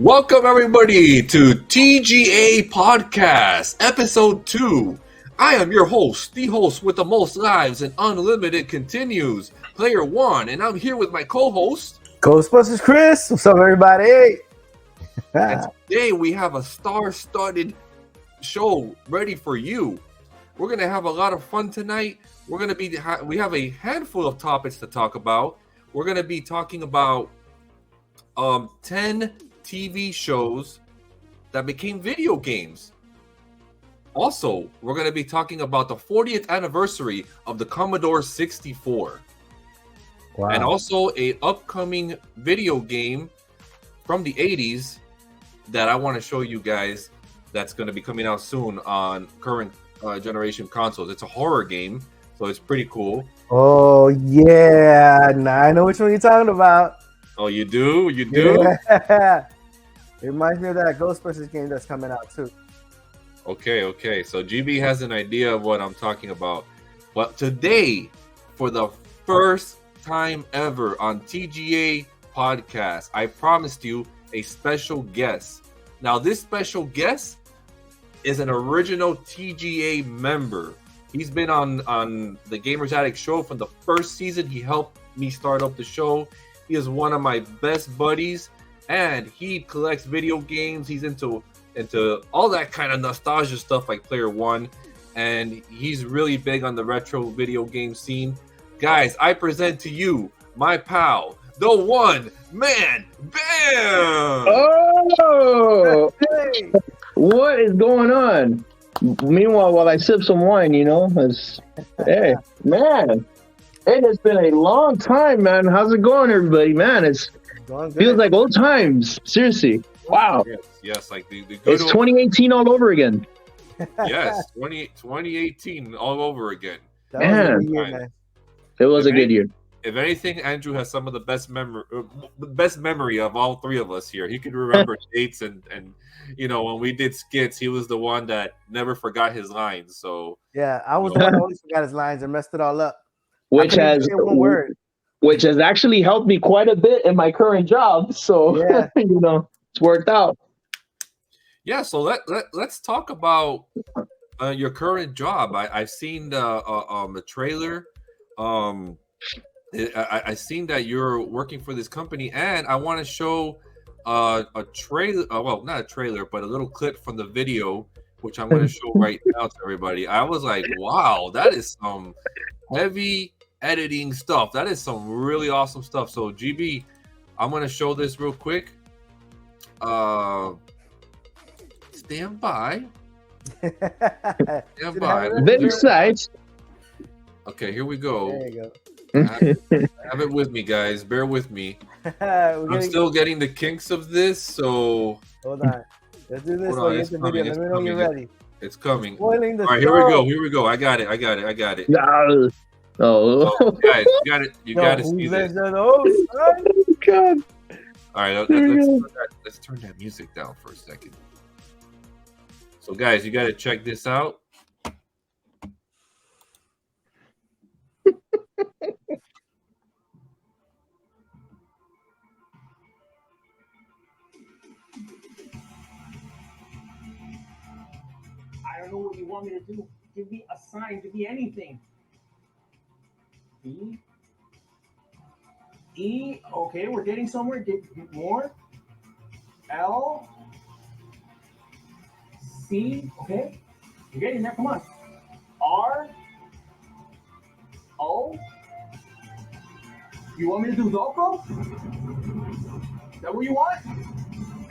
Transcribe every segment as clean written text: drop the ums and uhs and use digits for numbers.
Welcome everybody to TGA Podcast, Episode 2. I am your host, the host with the most lives and unlimited continues, Player 1, and I'm here with my co-host, Ghostbusters Chris. What's up, everybody? And today we have a star-studded show ready for you. We're going to have a lot of fun tonight. We have a handful of topics to talk about. We're going to be talking about 10 TV shows that became video games. Also, we're going to be talking about the 40th anniversary of the Commodore 64. Wow. And also a upcoming video game from the 80s that I want to show you guys that's going to be coming out soon on current generation consoles. It's a horror game, so it's pretty cool. Oh, yeah. Now I know which one you're talking about. Oh, you do? You do? Yeah. It reminds me of that Ghostbusters game that's coming out, too. Okay. So GB has an idea of what I'm talking about. But today, for the first time ever on TGA Podcast, I promised you a special guest. Now, this special guest is an original TGA member. He's been on the Gamers Addict show from the first season. He helped me start up the show. He is one of my best buddies, and he collects video games. He's into all that kind of nostalgia stuff like Player 1, and he's really big on the retro video game scene. Guys, I present to you my pal, the one man, Bam! Oh! Hey! What is going on? Meanwhile, while I sip some wine, hey, man, it has been a long time, man. How's it going, everybody? Man, it feels like old times. Seriously. Wow. Yes, like the good it's 2018 all over again. Yes, 2018 all over again. Man. It was a good year. If anything, Andrew has some of the best memory of all three of us here. He could remember dates and when we did skits, he was the one that never forgot his lines. So yeah, I was the one who always forgot his lines and messed it all up. Which has actually helped me quite a bit in my current job. So yeah. It's worked out. Yeah, so let's talk about your current job. I've seen the trailer. I seen that you're working for this company, and I want to show a trailer. Well, not a trailer, but a little clip from the video, which I'm going to show right now to everybody. I was like, wow, that is some heavy editing stuff. That is some really awesome stuff. So GB, I'm going to show this real quick. Stand by. Stand by. Very excited. Okay, here we go. There you go. Have it with me, guys. Bear with me. I'm still getting the kinks of this, so hold on. Let's do this. Let me know you're ready. It's coming. All right, here we go. I got it. No. Oh, guys, you got to see this. Oh, God. All right, let's turn that music down for a second. So, guys, you got to check this out. I don't know what you want me to do. Give me a sign. Give me anything. E. Okay, we're getting somewhere. Get more. L. C. Okay. You're getting there. Come on. R. O. You want me to do Velcro? Is that what you want?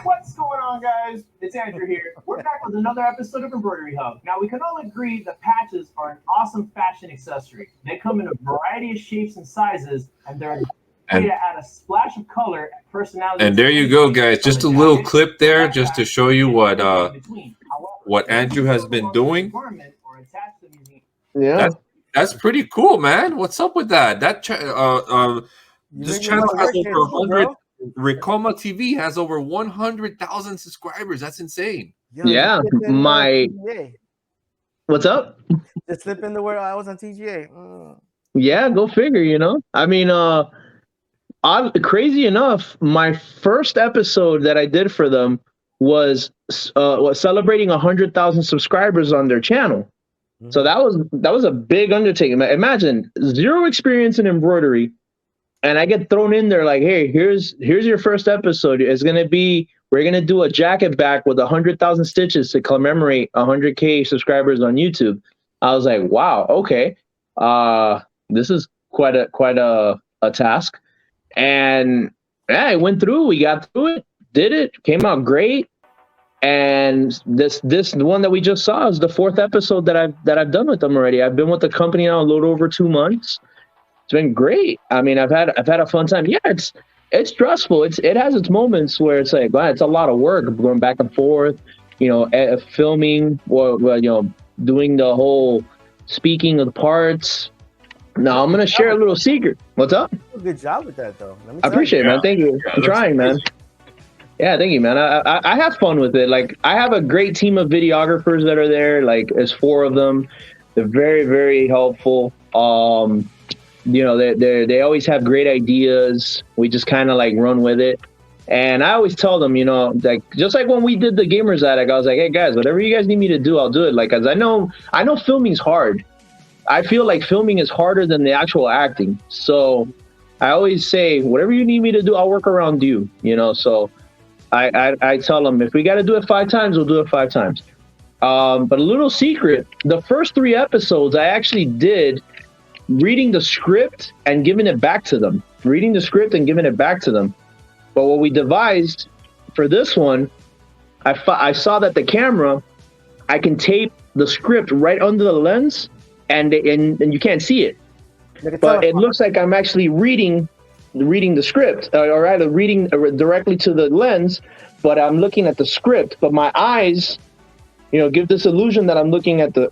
What's going on, guys? It's Andrew here. We're back with another episode of Embroidery Hub. Now, we can all agree that patches are an awesome fashion accessory. They come in a variety of shapes and sizes, and they're a to add a splash of color and personality. And there you go, guys. Just a little clip there, just to show you what Andrew has been doing. Yeah, that's pretty cool, man. What's up with that? That this channel has over 100. Ricoma TV has over 100,000 subscribers. That's insane. Yeah, what's up? Just slip in the word I was on TGA. Yeah, go figure. I mean, crazy enough, my first episode that I did for them was celebrating 100,000 subscribers on their channel. Mm-hmm. So that was a big undertaking. Imagine zero experience in embroidery, and I get thrown in there like, hey, here's your first episode. We're gonna do a jacket back with 100,000 stitches to commemorate 100K subscribers on YouTube. I was like, wow, okay, this is quite a task. And yeah, I went through. We got through it, did it, came out great. And this one that we just saw is the fourth episode that I've done with them already. I've been with the company now a little over 2 months. It's been great. I mean, I've had a fun time. Yeah, it's stressful. It has its moments where it's like, wow, it's a lot of work going back and forth. Filming or doing the whole speaking of the parts. Now I'm gonna share a little secret. What's up? Good job with that, though. I appreciate it, man. Thank you for trying, man. Yeah, thank you, man. I have fun with it. Like, I have a great team of videographers that are there. Like, there's 4 of them. They're very, very helpful. They always have great ideas. We just kind of like run with it. And I always tell them, like, just like when we did the Gamers Attic, I was like, hey guys, whatever you guys need me to do, I'll do it. Like, 'cause I know filming's hard. I feel like filming is harder than the actual acting. So I always say, whatever you need me to do, I'll work around you, So I tell them, if we got to do it 5 times, we'll do it 5 times. But a little secret, the first 3 episodes I actually did reading the script and giving it back to them. But what we devised for this one, I saw that the camera, I can tape the script right under the lens, and you can't see it. But it looks like I'm actually reading the script, or rather reading directly to the lens, but I'm looking at the script. But my eyes, give this illusion that I'm looking at the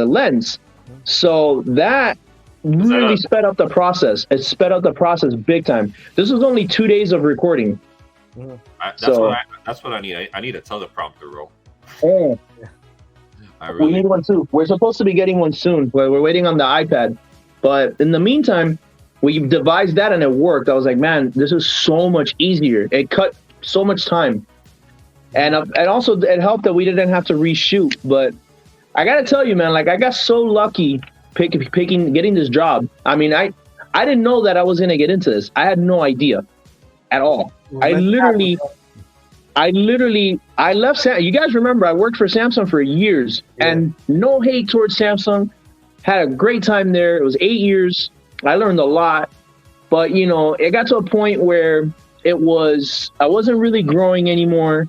lens. So that really sped up the process. It sped up the process big time. This was only 2 days of recording. That's what I need. I need a teleprompter roll. Oh. We need one too. We're supposed to be getting one soon. We're waiting on the iPad. But in the meantime, we devised that and it worked. I was like, man, this is so much easier. It cut so much time. And also it helped that we didn't have to reshoot. But I got to tell you, man, like, I got so lucky getting this job. I mean, I didn't know that I was going to get into this. I had no idea at all. I left. You guys remember I worked for Samsung for years, and no hate towards Samsung. Had a great time there. It was 8 years. I learned a lot, but it got to a point where I wasn't really growing anymore,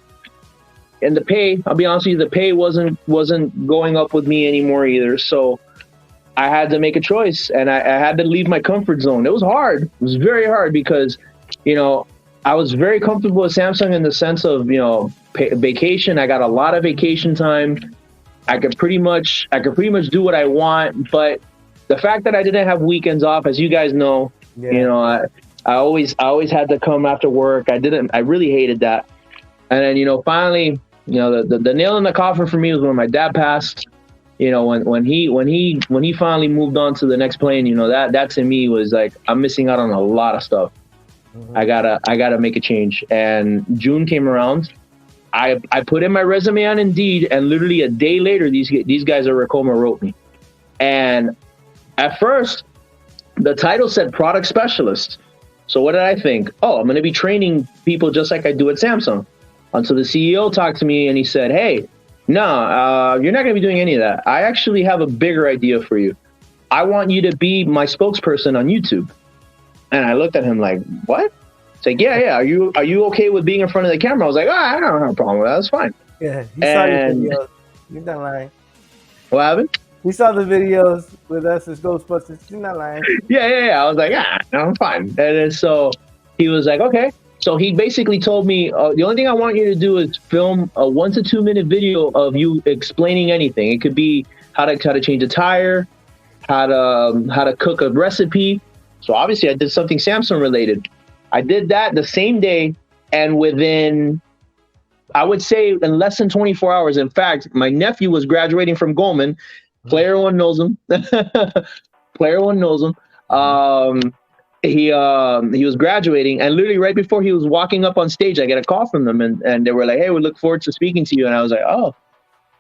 and the pay. I'll be honest with you, the pay wasn't going up with me anymore either. So I had to make a choice, and I had to leave my comfort zone. It was hard. It was very hard because I was very comfortable with Samsung in the sense of, vacation. I got a lot of vacation time. I could pretty much do what I want. But the fact that I didn't have weekends off, as you guys know, I always had to come after work. I really hated that. And then, finally, the nail in the coffin for me was when my dad passed. When he finally moved on to the next plane, that to me was like, I'm missing out on a lot of stuff. Mm-hmm. I gotta make a change. And June came around. I put in my resume on Indeed, and literally a day later, these guys at Ricoma wrote me. And at first, the title said product specialist. So what did I think? Oh, I'm going to be training people just like I do at Samsung. Until the CEO talked to me and he said, hey, no, you're not going to be doing any of that. I actually have a bigger idea for you. I want you to be my spokesperson on YouTube. And I looked at him like, what? It's like, yeah. Are you okay with being in front of the camera? I was like, I don't have a problem with that. That's fine. Yeah, he saw your videos. You're not lying. What happened? We saw the videos with us as Ghostbusters. You're not lying. Yeah. I was like, I'm fine. And then so he was like, okay. So he basically told me, the only thing I want you to do is film a 1 to 2 minute video of you explaining anything. It could be how to change a tire, how to cook a recipe. So obviously I did something Samsung related. I did that the same day, and within, I would say, in less than 24 hours. In fact, my nephew was graduating from Goldman. Player one knows him. he was graduating, and literally right before he was walking up on stage, I get a call from them, and they were like, "Hey, we look forward to speaking to you." And I was like, "Oh,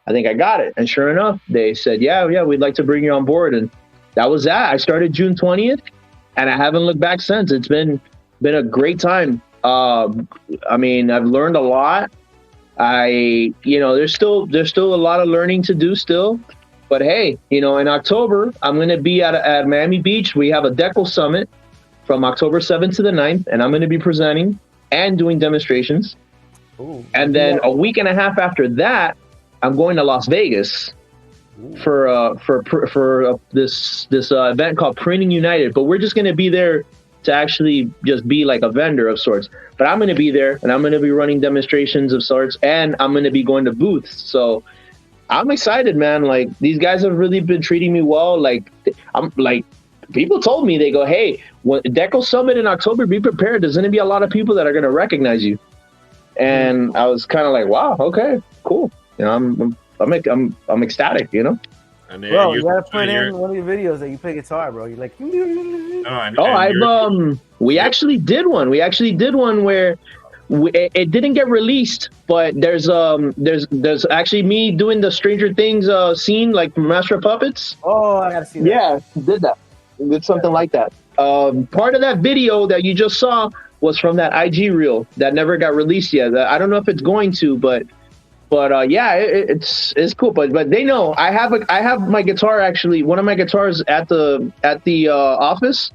I think I got it." And sure enough, they said, "Yeah, we'd like to bring you on board." And that was that. I started June 20th, and I haven't looked back since. It's been a great time. I mean, I've learned a lot. There's still a lot of learning to do still. But hey, in October, I'm going to be at Miami Beach. We have a Deco Summit from October 7th to the 9th, and I'm going to be presenting and doing demonstrations. Ooh, and then a week and a half after that, I'm going to Las Vegas for this event called Printing United. But we're just going to be there to actually just be like a vendor of sorts. But I'm going to be there, and I'm going to be running demonstrations of sorts, and I'm going to be going to booths. So I'm excited, man. Like, these guys have really been treating me well. Like, I'm like, people told me, they go, "Hey, when Deco Summit in October, be prepared. There's going to be a lot of people that are going to recognize you." And I was kind of like, "Wow, okay, cool." I'm ecstatic, And bro, you gotta put in one of your videos that you play guitar, bro. You're like, we actually did one. We actually did one where it didn't get released, but there's actually me doing the Stranger Things scene, like from Master of Puppets. Oh, I gotta see that. Yeah, did that. Did something like that. Part of that video that you just saw was from that IG reel that never got released yet. I don't know if it's going to, but yeah, it's cool. But they know I have my guitar, actually, one of my guitars at the office.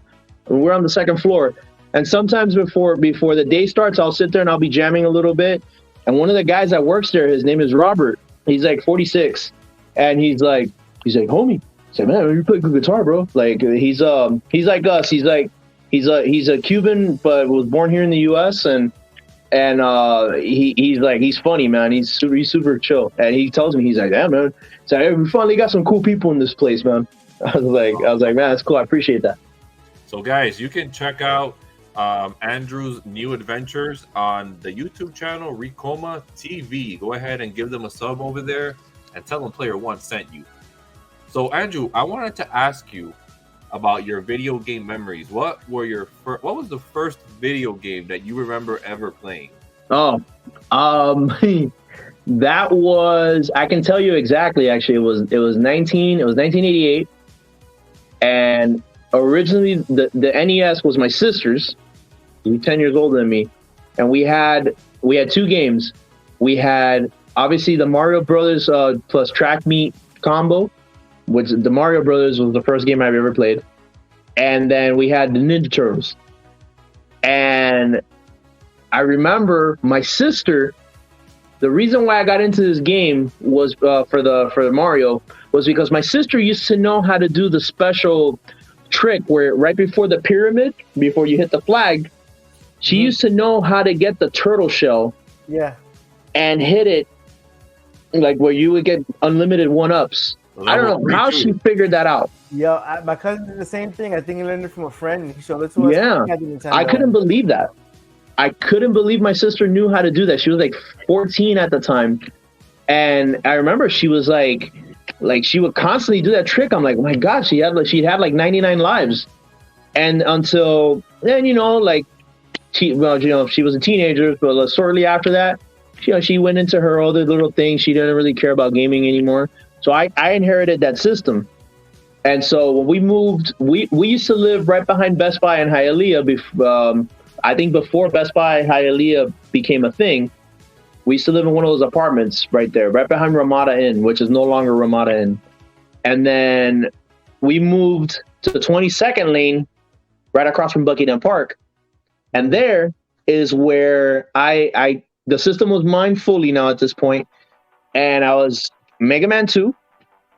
We're on the second floor, and sometimes before the day starts, I'll sit there and I'll be jamming a little bit. And one of the guys that works there, his name is Robert. He's like 46, and he's like, "Homie," I said, "Man, you play good guitar, bro." Like, he's like us. He's a Cuban, but was born here in the U.S. and he's funny, man. He's super chill. And he tells me, he's like, "Yeah, man. So hey, we finally got some cool people in this place, man." I was like, "Man, that's cool. I appreciate that." So, guys, you can check out Andrew's new adventures on the YouTube channel Ricoma TV. Go ahead and give them a sub over there, and tell them Player One sent you. So, Andrew, I wanted to ask you about your video game memories. What was the first video game that you remember ever playing? Oh, that was, I can tell you exactly. Actually, it was 1988, and originally the NES was my sister's. She was 10 years older than me, and we had two games. We had obviously the Mario Brothers plus Track Meet combo, which the Mario Brothers was the first game I've ever played. And then we had the Ninja Turtles. And I remember my sister, the reason why I got into this game was for the Mario was because my sister used to know how to do the special trick where right before the pyramid, before you hit the flag, she used to know how to get the turtle shell. Yeah. And hit it like where you would get unlimited one-ups. I don't know how she figured that out. Yo, my cousin did the same thing. I think he learned it from a friend, and he showed it to us. Yeah, I couldn't believe that. I couldn't believe my sister knew how to do that. She was like 14 at the time, and I remember she was like she would constantly do that trick. I'm like, oh my God, she'd had like 99 lives, and until then, she was a teenager, but shortly after that, she went into her other little thing. She didn't really care about gaming anymore. So I inherited that system. And so when we moved, we used to live right behind Best Buy in Hialeah. I think before Best Buy Hialeah became a thing, we used to live in one of those apartments right there, right behind Ramada Inn, which is no longer Ramada Inn. And then we moved to the 22nd lane, right across from Buckingham Park. And there is where the system was mine fully now at this point. And I was Mega Man 2.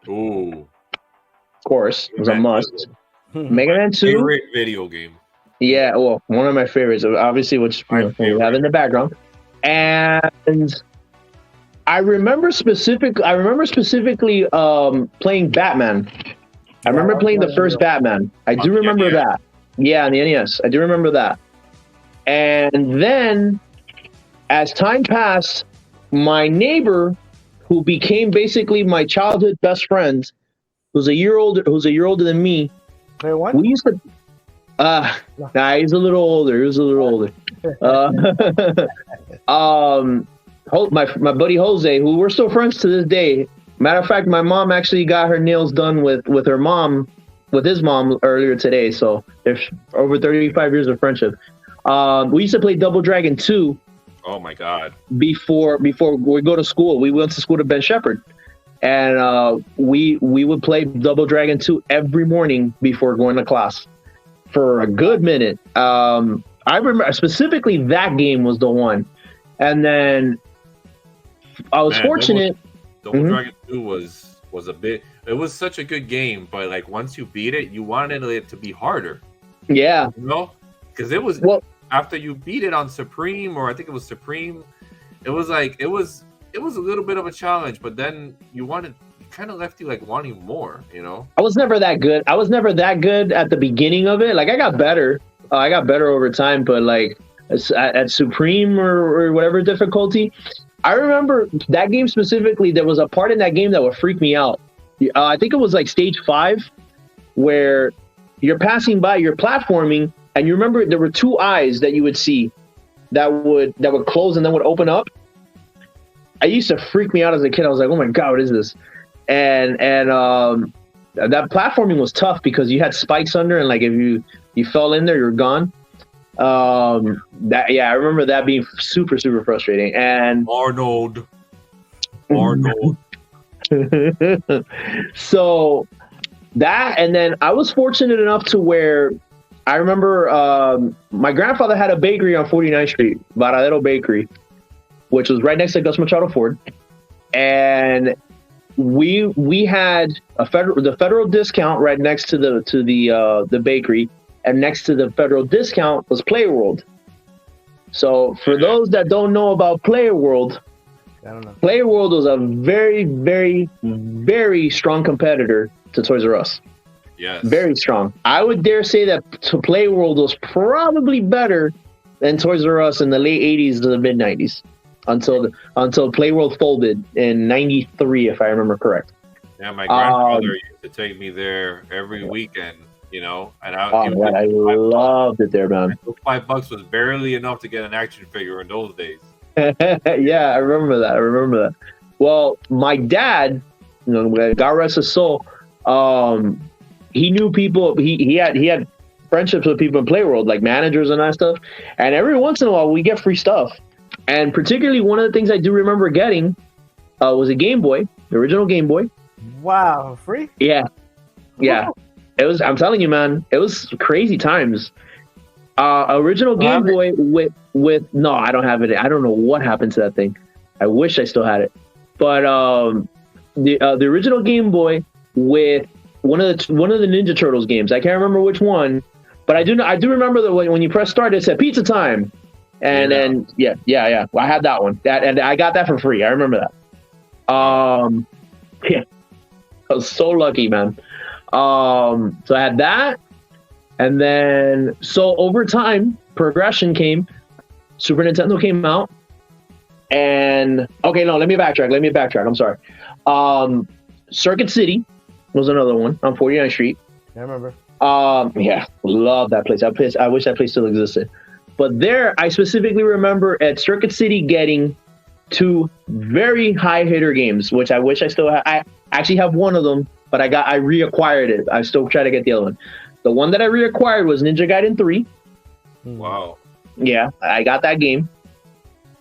Ooh. Of course, it was a must. Mega Man 2. Favorite video game. Yeah, well, one of my favorites, obviously, which we have in the background. And I remember specifically playing Batman. I remember playing the first Batman. I do remember that. Yeah, on the NES. I do remember that. And then, as time passed, my neighbor, who became basically my childhood best friend, who's a year older than me. Player One? We used to. Nah, he's a little older. He was a little older. My buddy Jose, who we're still friends to this day. Matter of fact, my mom actually got her nails done with his mom earlier today. So there's over 35 years of friendship. We used to play Double Dragon 2. Oh my God! Before we go to school, we went to school to Ben Shepherd, and we would play Double Dragon 2 every morning before going to class for a good minute. I remember specifically that game was the one, and then I was fortunate. Double Dragon 2 was a bit. It was such a good game, but like once you beat it, you wanted it to be harder. Yeah, you know, because it was after you beat it on Supreme, or I think it was Supreme. It was like it was a little bit of a challenge, but then kind of left you like wanting more. You know, I was never that good. I was never that good at the beginning of it. Like I got better. I got better over time, but like at Supreme or whatever difficulty. I remember that game specifically, there was a part in that game that would freak me out. I think it was like stage 5 where you're passing by, you're platforming, and you remember there were 2 eyes that you would see that would close and then would open up. I used to freak me out as a kid. I was like, oh my God, what is this? And that platforming was tough because you had spikes under, and like if you fell in there, you're gone. I remember that being super, super frustrating. And Arnold. So that, and then I was fortunate enough to where I remember my grandfather had a bakery on 49th Street, Varadero Bakery, which was right next to Gus Machado Ford, and we had the federal discount right next to the bakery. And next to the federal discount was Play World. So for those that don't know about Play World, Play World was a very, very, very strong competitor to Toys R Us. Yes. Very strong. I would dare say that Play World was probably better than Toys R Us in the late 80s to the mid 90s until Play World folded in 93, if I remember correct. Yeah, my grandfather used to take me there every weekend. You know, and I loved it there, man. $5 was barely enough to get an action figure in those days. Yeah, I remember that. Well, my dad, God rest his soul, he knew people. He had friendships with people in Play World, like managers and that stuff. And every once in a while, we get free stuff. And particularly, one of the things I do remember getting was a Game Boy, the original Game Boy. Wow, free? Yeah. It was. I'm telling you, man. It was crazy times. Original Game Boy with no, I don't have it. I don't know what happened to that thing. I wish I still had it. But the original Game Boy with one of the Ninja Turtles games. I can't remember which one, but I do remember that when you press start, it said pizza time, and then yeah. Well, I had that one. And I got that for free. I remember that. Yeah, I was so lucky, man. So I had that, and then so over time, progression came. Super Nintendo came out, and let me backtrack. I'm sorry. Circuit City was another one on 49th Street. I remember. Yeah, love that place. I wish that place still existed. But there, I specifically remember at Circuit City getting 2 very high hitter games, which I wish I still had. I actually have one of them. But I reacquired it. I still try to get the other one. The one that I reacquired was Ninja Gaiden 3. Wow. Yeah, I got that game.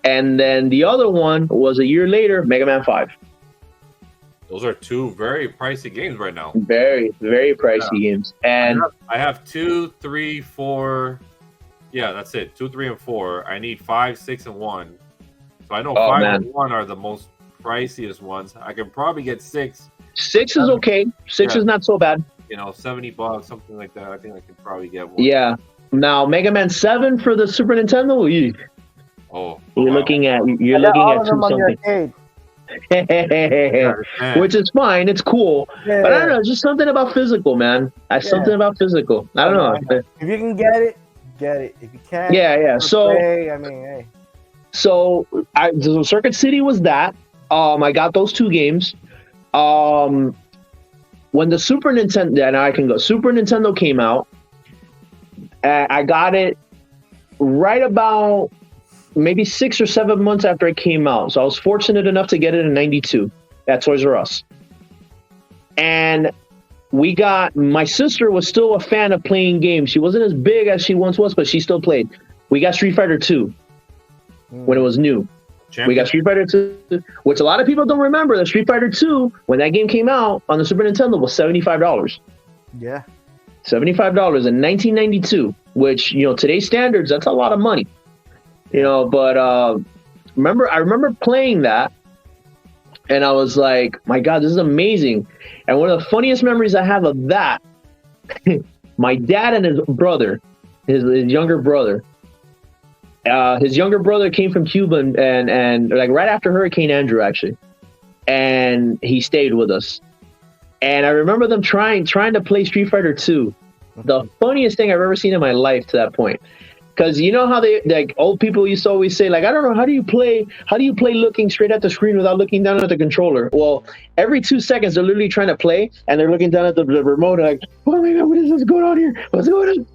And then the other one was a year later, Mega Man 5. Those are 2 very pricey games right now. Very, very pricey games. And I have 2, 3, 4. Yeah, that's it. 2, 3, and 4. I need 5, 6, and 1. So I know 5 and 1 are the most priciest ones. I can probably get 6. 6 is okay. 6 is not so bad. $70, something like that. I think I could probably get one. Yeah. Now Mega Man 7 for the Super Nintendo. You're looking at 2 something. Which is fine. It's cool. Yeah. But I don't know. Just something about physical, man. Something about physical. I don't know. If you can get it, get it. If you can't, yeah. So play, I mean, hey. So Circuit City was that. I got those 2 games. When the Super Nintendo came out, I got it right about maybe 6 or 7 months after it came out. So I was fortunate enough to get it in 92 at Toys R Us. And my sister was still a fan of playing games. She wasn't as big as she once was, but she still played. We got Street Fighter 2 when it was new. We got Street Fighter 2, which a lot of people don't remember. The Street Fighter 2, when that game came out on the Super Nintendo, was $75. Yeah. $75 in 1992, which, today's standards, that's a lot of money. But I remember playing that, and I was like, my God, this is amazing. And one of the funniest memories I have of that, my dad and his brother, his younger brother, came from Cuba and like right after Hurricane Andrew, actually, and he stayed with us. And I remember them trying to play Street Fighter 2. The funniest thing I've ever seen in my life to that point. Because you know how old people used to always say, like, I don't know, how do you play looking straight at the screen without looking down at the controller? Well, every 2 seconds they're literally trying to play and they're looking down at the remote and like, oh my God, what is this going on here? What's going on?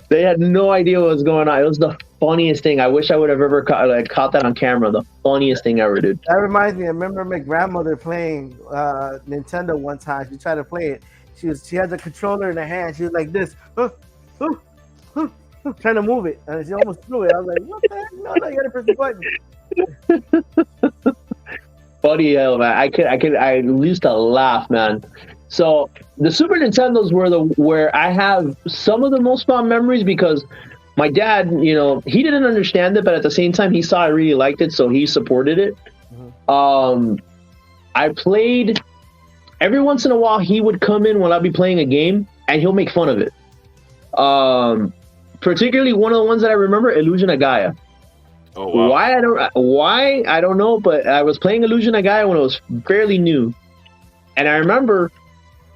They had no idea what was going on. It was the funniest thing. I wish I would have ever caught that on camera. The funniest thing ever, dude. That reminds me. I remember my grandmother playing Nintendo one time. She tried to play it. She had the controller in her hand. She was like this, trying to move it, and she almost threw it. I was like, "What the heck? No, you gotta press the button." Funny hell, man. I used to laugh, man. So the Super Nintendos where I have some of the most fond memories because my dad, he didn't understand it, but at the same time, he saw I really liked it, so he supported it. Mm-hmm. I played every once in a while. He would come in when I'd be playing a game, and he'll make fun of it. Particularly one of the ones that I remember, Illusion of Gaia. Oh, wow. Why I don't know, but I was playing Illusion of Gaia when it was fairly new, and I remember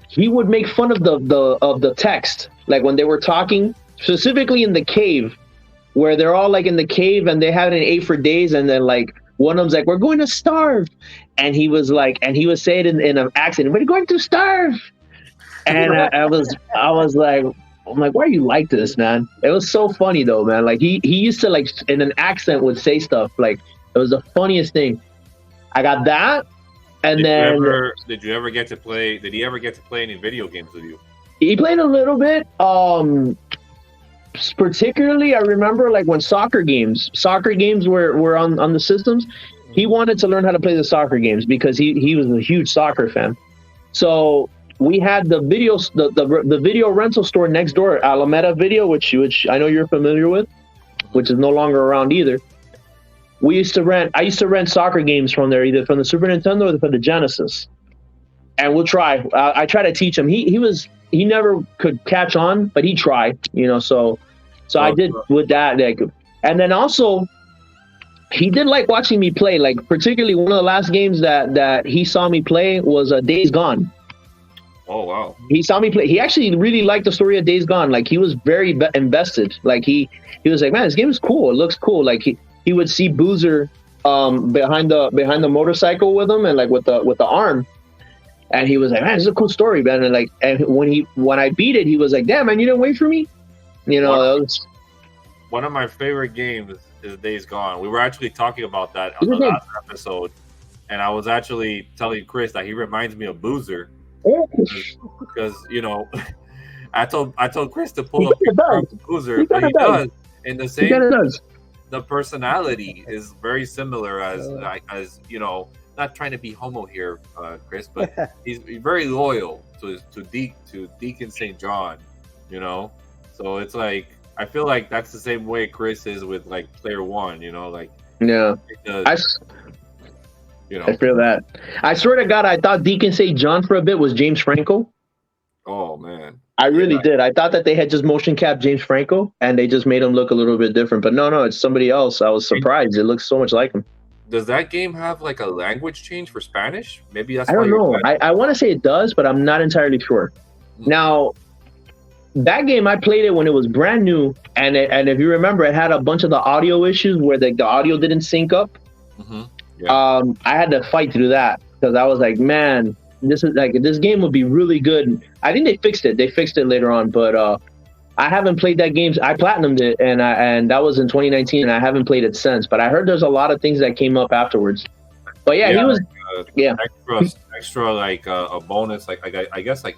he would make fun of the text, like when they were talking, specifically in the cave, where they're all like in the cave and they haven't ate for days, and then like one of them's like, "We're going to starve," and he was saying it in an accent, "We're going to starve," and I was like. I'm like, why are you like this, man? It was so funny though, man. Like he used to like in an accent would say stuff. Like it was the funniest thing. I got that, and did you ever get to play? Did he ever get to play any video games with you? He played a little bit. Particularly, I remember like when soccer games were on the systems. He wanted to learn how to play the soccer games because he was a huge soccer fan. So. We had the video rental store next door, Alameda Video, which I know you're familiar with, which is no longer around either. I used to rent soccer games from there, either from the Super Nintendo or for the Genesis. And I try to teach him. He never could catch on, but he tried, so I did with that. And then also he did like watching me play, like particularly one of the last games that he saw me play was Days Gone. Oh, wow. He saw me play. He actually really liked the story of Days Gone. Like he was very invested. Like he was like, man, this game is cool. It looks cool. Like he would see Boozer behind the motorcycle with him and like with the arm. And he was like, man, this is a cool story, man. And when I beat it, he was like, damn, man, you didn't wait for me? One of my favorite games is Days Gone. We were actually talking about that on the last episode. And I was actually telling Chris that he reminds me of Boozer. Because I told Chris to pull up Boozer, but he does. In the same, the personality is very similar as not trying to be homo here, Chris, but he's very loyal to Deacon St. John, So it's like I feel like that's the same way Chris is with like Player One, like yeah. I feel that. I swear to God, I thought Deacon St. John for a bit was James Franco. Oh, man. I really did. I thought that they had just motion capped James Franco and they just made him look a little bit different. But no, it's somebody else. I was surprised. It looks so much like him. Does that game have like a language change for Spanish? Maybe that's I don't know. I want to say it does, but I'm not entirely sure. Now, that game, I played it when it was brand new. And if you remember, it had a bunch of the audio issues where the audio didn't sync up. Mm-hmm. Yeah. I had to fight through that because I was like, man, this game would be really good. I think they fixed it. They fixed it later on, but I haven't played that game. I platinumed it, and that was in 2019, and I haven't played it since. But I heard there's a lot of things that came up afterwards. But yeah, he was extra like a bonus, like I guess like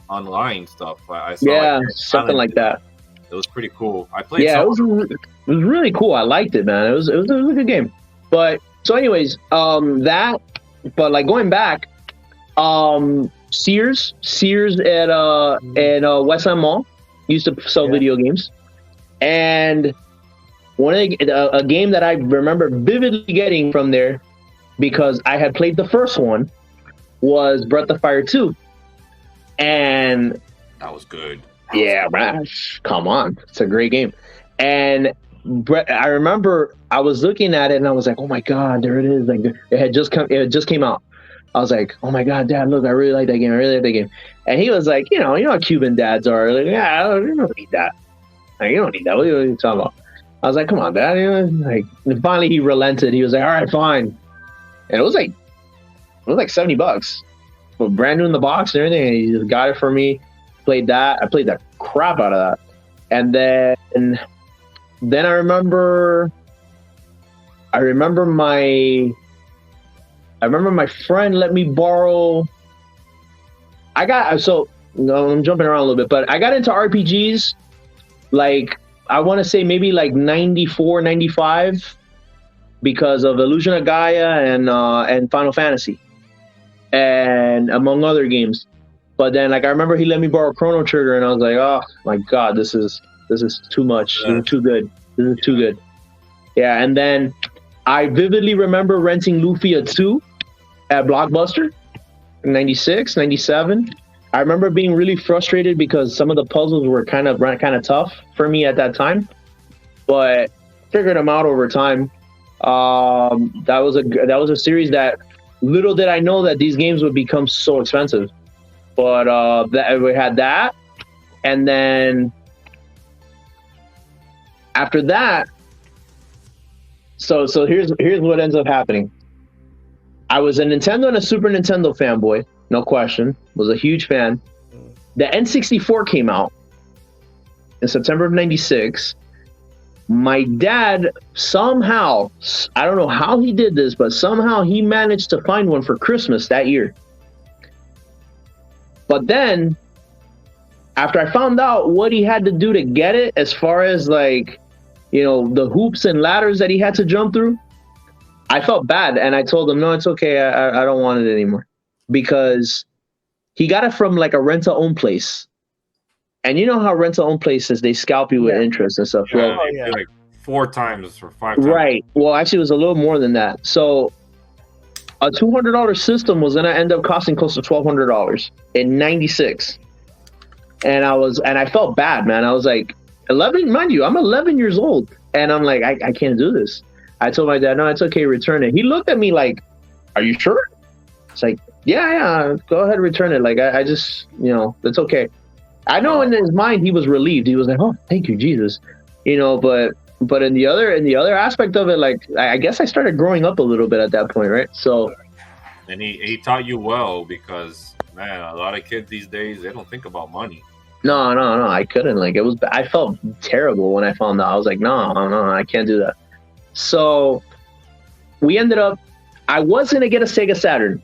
online stuff. I saw something like that. It was pretty cool. I played. Yeah, it was really cool. I liked it, man. It was a good game. But so, anyways, that. But like going back, Sears at West End Mall used to sell video games, and a game that I remember vividly getting from there, because I had played the first one, was Breath of Fire 2, and that was good. Yeah, man, come on, it's a great game. And I remember I was looking at it and I was like, oh my god, there it is! Like it just came out. I was like, oh my god, Dad, look, I really like that game. And he was like, you know how Cuban dads are. Like, yeah, you don't need that. Like, you don't need that. What are you talking about? I was like, come on, Dad. Like, and finally he relented. He was like, all right, fine. And it was like $70, but brand new in the box and everything. And he just got it for me. Played that. I played the crap out of that. And then I remember my friend let me borrow. I'm jumping around a little bit, but I got into RPGs like, I want to say maybe like 94, 95, because of Illusion of Gaia and Final Fantasy, and among other games. But then, like, I remember he let me borrow Chrono Trigger, and I was like, oh my god, this is too much. This is too good. This is too good. Yeah, and then I vividly remember renting Lufia 2 at Blockbuster in 96, 97. I remember being really frustrated because some of the puzzles were kind of tough for me at that time, but figured them out over time. That was a series that, little did I know that these games would become so expensive. But we had that, and then after that, so here's what ends up happening. I was a Nintendo and a Super Nintendo fanboy, no question. Was a huge fan. The N64 came out in September of '96. My dad somehow, I don't know how he did this, but somehow he managed to find one for Christmas that year. But then, after I found out what he had to do to get it, as far as like, the hoops and ladders that he had to jump through, I felt bad, and I told him, no, it's okay, I don't want it anymore, because he got it from like a rent-to-own place, and you know how rent-to-own places, they scalp you with interest and stuff. Yeah, like 4 times or 5 times. Right. Well, actually, it was a little more than that. So a $200 system was going to end up costing close to $1,200 in '96, and I felt bad, man. I was like 11, mind you, I'm 11 years old, and I'm like, I can't do this. I told my dad, no, it's okay, return it. He looked at me like, are you sure? It's like, yeah, go ahead, return it. Like, I just, it's okay. I know in his mind he was relieved. He was like, oh, thank you, Jesus. But in the other aspect of it, like, I guess I started growing up a little bit at that point, right? So, and he taught you well, because man, a lot of kids these days, they don't think about money. No, I couldn't. Like, I felt terrible when I found out. I was like, no, I can't do that. So we ended up, I was going to get a Sega Saturn.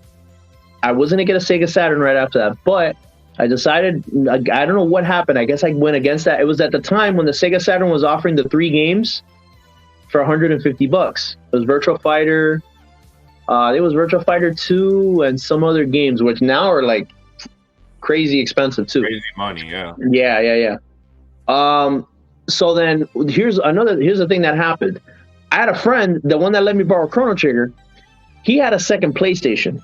Right after that, but I decided, I don't know what happened. I guess I went against that. It was at the time when the Sega Saturn was offering the 3 games for $150. It was Virtua Fighter. It was Virtua Fighter 2 and some other games, which now are like crazy expensive too. Crazy money, yeah. Yeah. So then here's the thing that happened. I had a friend, the one that let me borrow Chrono Trigger. He had a second PlayStation.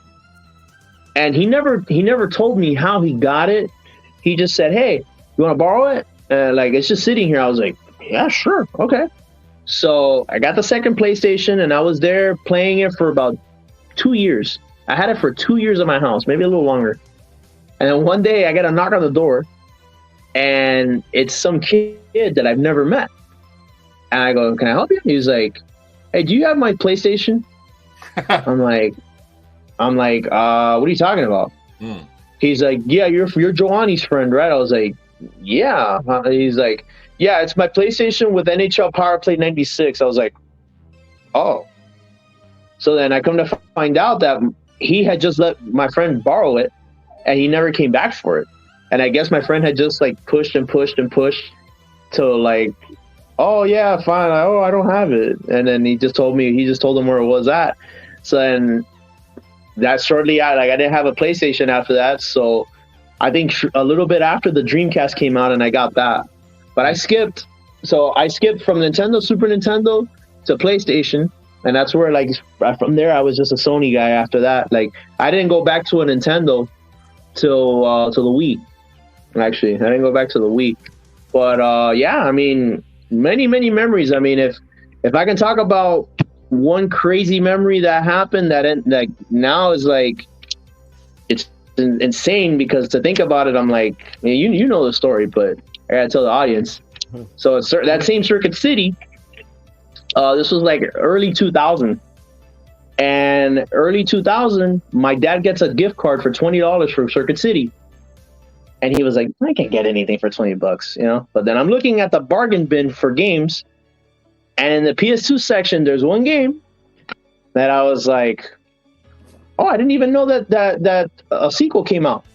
And he never told me how he got it. He just said, hey, you want to borrow it? Like, it's just sitting here. I was like, yeah, sure. Okay. So I got the second PlayStation, and I was there playing it for about 2 years. I had it for 2 years at my house, maybe a little longer. And then one day I get a knock on the door, and it's some kid that I've never met. And I go, can I help you? He's like, hey, do you have my PlayStation? I'm like, what are you talking about? He's like, yeah, you're Giovanni's friend, right? I was like, yeah. He's like, yeah, it's my PlayStation with NHL Power Play 96. I was like, oh. So then I come to find out that he had just let my friend borrow it, and he never came back for it. And I guess my friend had just like pushed and pushed and pushed till like, oh yeah, fine. Oh, I don't have it. And then he just told him where it was at. So then that shortly out, like I didn't have a PlayStation after that. So I think a little bit after the Dreamcast came out and I got that. But I skipped from Nintendo, Super Nintendo to PlayStation. And that's where like from there, I was just a Sony guy after that. Like I didn't go back to a Nintendo till the Wii. Actually, I didn't go back to the Wii. But yeah, I mean, many memories. I mean, if I can talk about one crazy memory that happened that now is like it's insane, because to think about it, I'm like, you know the story, but I gotta tell the audience. So it's that same Circuit City. This was like early 2000, and early 2000, my dad gets a gift card for $20 from Circuit City. And he was like, I can't get anything for $20, you know? But then I'm looking at the bargain bin for games, and in the PS2 section, there's one game that I was like, oh, I didn't even know that a sequel came out.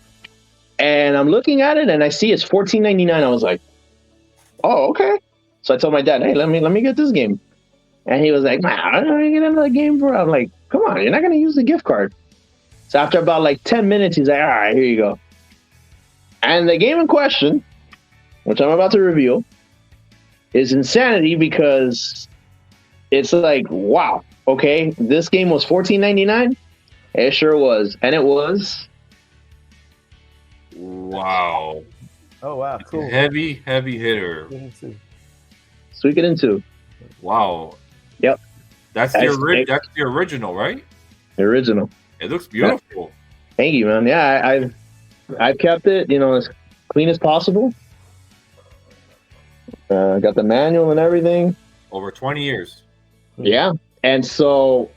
And I'm looking at it, and I see it's $14.99. I was like, oh, okay. So I told my dad, hey, let me get this game. And he was like, man, I don't know how to get another game for it. I'm like, come on, you're not going to use the gift card. So after about like 10 minutes, he's like, all right, here you go. And the game in question, which I'm about to reveal, is insanity, because it's like, wow, okay, this game was $14.99? It sure was. And it was... Wow. Oh, wow, cool. Heavy hitter. Suikoden 2. Wow. Yep. That's the original, right? The original. It looks beautiful. Thank you, man. Yeah, I've kept it, you know, as clean as possible. Got the manual and everything. Over 20 years. Yeah. And so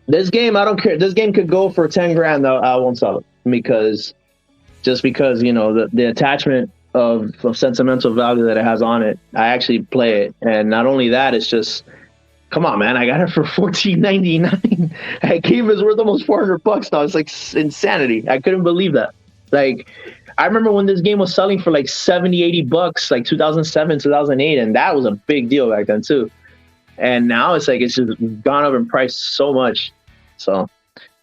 this game, I don't care. This game could go for 10 grand. I won't sell it, because you know, the attachment of sentimental value that it has on it. I actually play it. And not only that, it's just, come on, man, I got it for $14.99. That game is worth almost $400 now. It's like insanity. I couldn't believe that. Like, I remember when this game was selling for like $70-$80, like 2007, 2008, and that was a big deal back then too. And now it's like, it's just gone up in price so much. So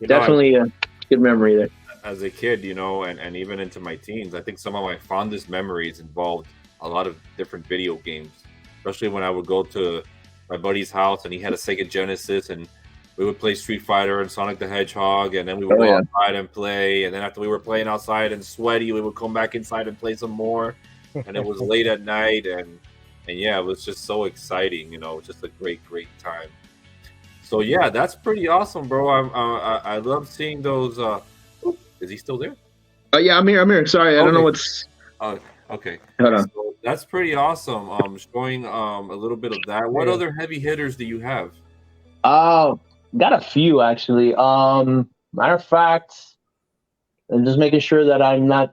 definitely a good memory there. As a kid, you know, and even into my teens, I think some of my fondest memories involved a lot of different video games, especially when I would go to my buddy's house and he had a Sega Genesis, and we would play Street Fighter and Sonic the Hedgehog, and then we would go outside and play. And then after we were playing outside and sweaty, we would come back inside and play some more. And it was late at night, and yeah, it was just so exciting, you know, just a great time. So yeah, that's pretty awesome, bro. I love seeing those. Is he still there? Yeah, I'm here. Sorry, I don't know what's. Okay. Hold on. So that's pretty awesome. Showing a little bit of that. What other heavy hitters do you have? Got a few actually. Matter of fact, I'm just making sure that I'm not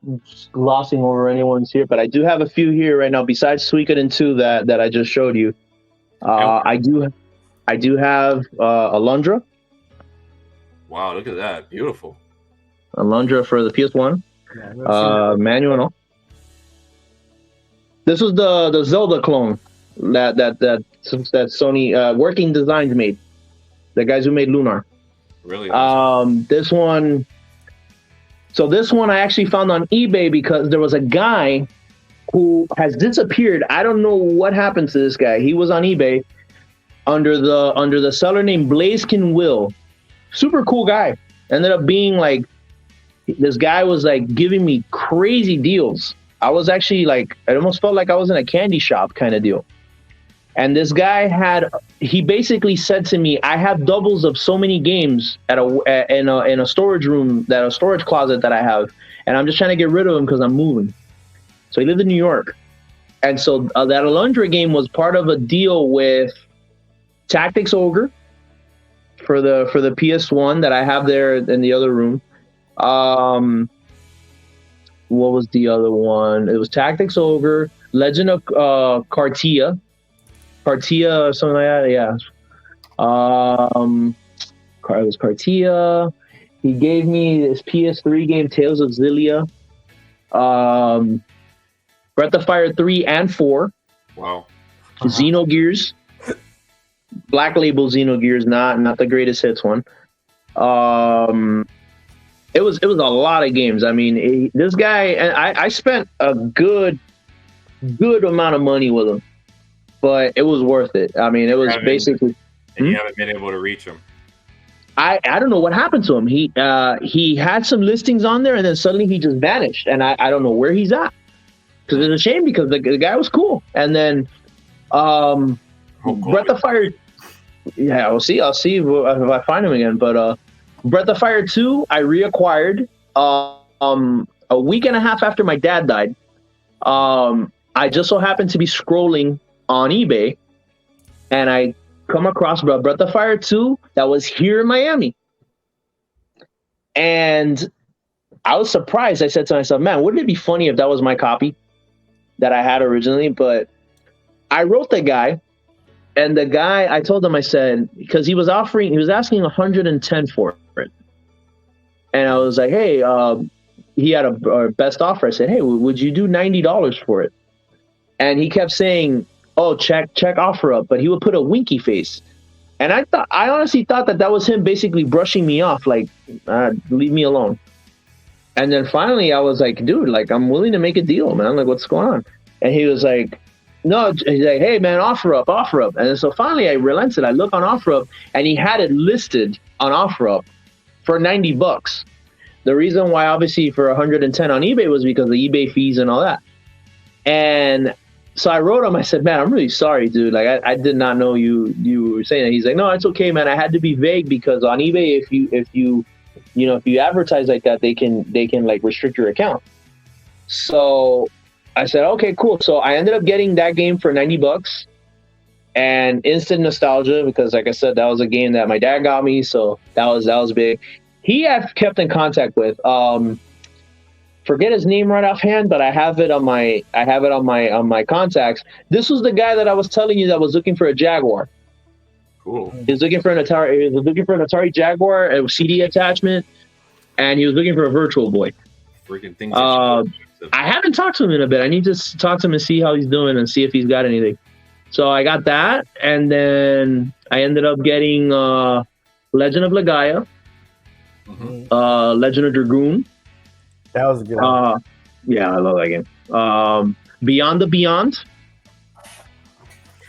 glossing over anyone's here, but I do have a few here right now besides Suikoden 2 that I just showed you. I do have Alundra. Wow, look at that. Beautiful. Alundra for the PS1. Yeah, manual and all. This was the Zelda clone that Sony Working Designs made. The guys who made Lunar. Really? This one I actually found on eBay because there was a guy who has disappeared. I don't know what happened to this guy. He was on eBay under the seller name Blazekin Will. Super cool guy. Ended up being like, this guy was like giving me crazy deals. I was actually like, I almost felt like I was in a candy shop kind of deal. And this guy he basically said to me, I have doubles of so many games in a storage room, a storage closet that I have, and I'm just trying to get rid of them because I'm moving. So he lived in New York. And so that Alundra game was part of a deal with Tactics Ogre for the PS1 that I have there in the other room. what was the other one? It was Tactics Ogre, Legend of Cartia or something like that. Yeah. It was Cartia. He gave me this PS3 game, Tales of Xillia. Breath of Fire 3 and 4. Wow. Xenogears. Black Label Xenogears, not the greatest hits one. It was a lot of games. I mean, this guy, and I spent a good amount of money with him, but it was worth it. I mean, it was basically. And you haven't been able to reach him. I don't know what happened to him. He had some listings on there, and then suddenly he just vanished, and I don't know where he's at. Because it's a shame, because the guy was cool. And then Breath of Fire. Yeah, I'll see if I find him again. But Breath of Fire 2, I reacquired a week and a half after my dad died. I just so happened to be scrolling on eBay, and I come across Breath of Fire 2 that was here in Miami. And I was surprised. I said to myself, man, wouldn't it be funny if that was my copy that I had originally? But I wrote the guy, and the guy, I told him, I said, because he was asking 110 for it. And I was like, hey, he had a best offer. I said, hey, would you do $90 for it? And he kept saying, oh, check offer up, but he would put a winky face. And I honestly thought that was him basically brushing me off, like, leave me alone. And then finally I was like, dude, like, I'm willing to make a deal, man. Like, what's going on? And he was like, no, he's like, hey man, offer up. And so finally I relented. I look on OfferUp, and he had it listed on OfferUp for $90. The reason why obviously for 110 on eBay was because of the eBay fees and all that. And so I wrote him, I said, man, I'm really sorry, dude. Like, I did not know you were saying that. He's like, no, it's okay, man. I had to be vague because on eBay, if you advertise like that, they can like restrict your account. So I said, okay, cool. So I ended up getting that game for $90 and instant nostalgia, because like I said, that was a game that my dad got me. So that was big. He I've kept in contact with, forget his name right offhand, but I have it on my my contacts. This was the guy that I was telling you that was looking for a Jaguar. Cool. He was looking for an Atari Jaguar, a CD attachment, and he was looking for a Virtual Boy. Freaking things. I haven't talked to him in a bit. I need to talk to him and see how he's doing and see if he's got anything. So I got that, and then I ended up getting Legend of Legaia, Legend of Dragoon. That was a good one. Yeah, I love that game. Beyond the Beyond.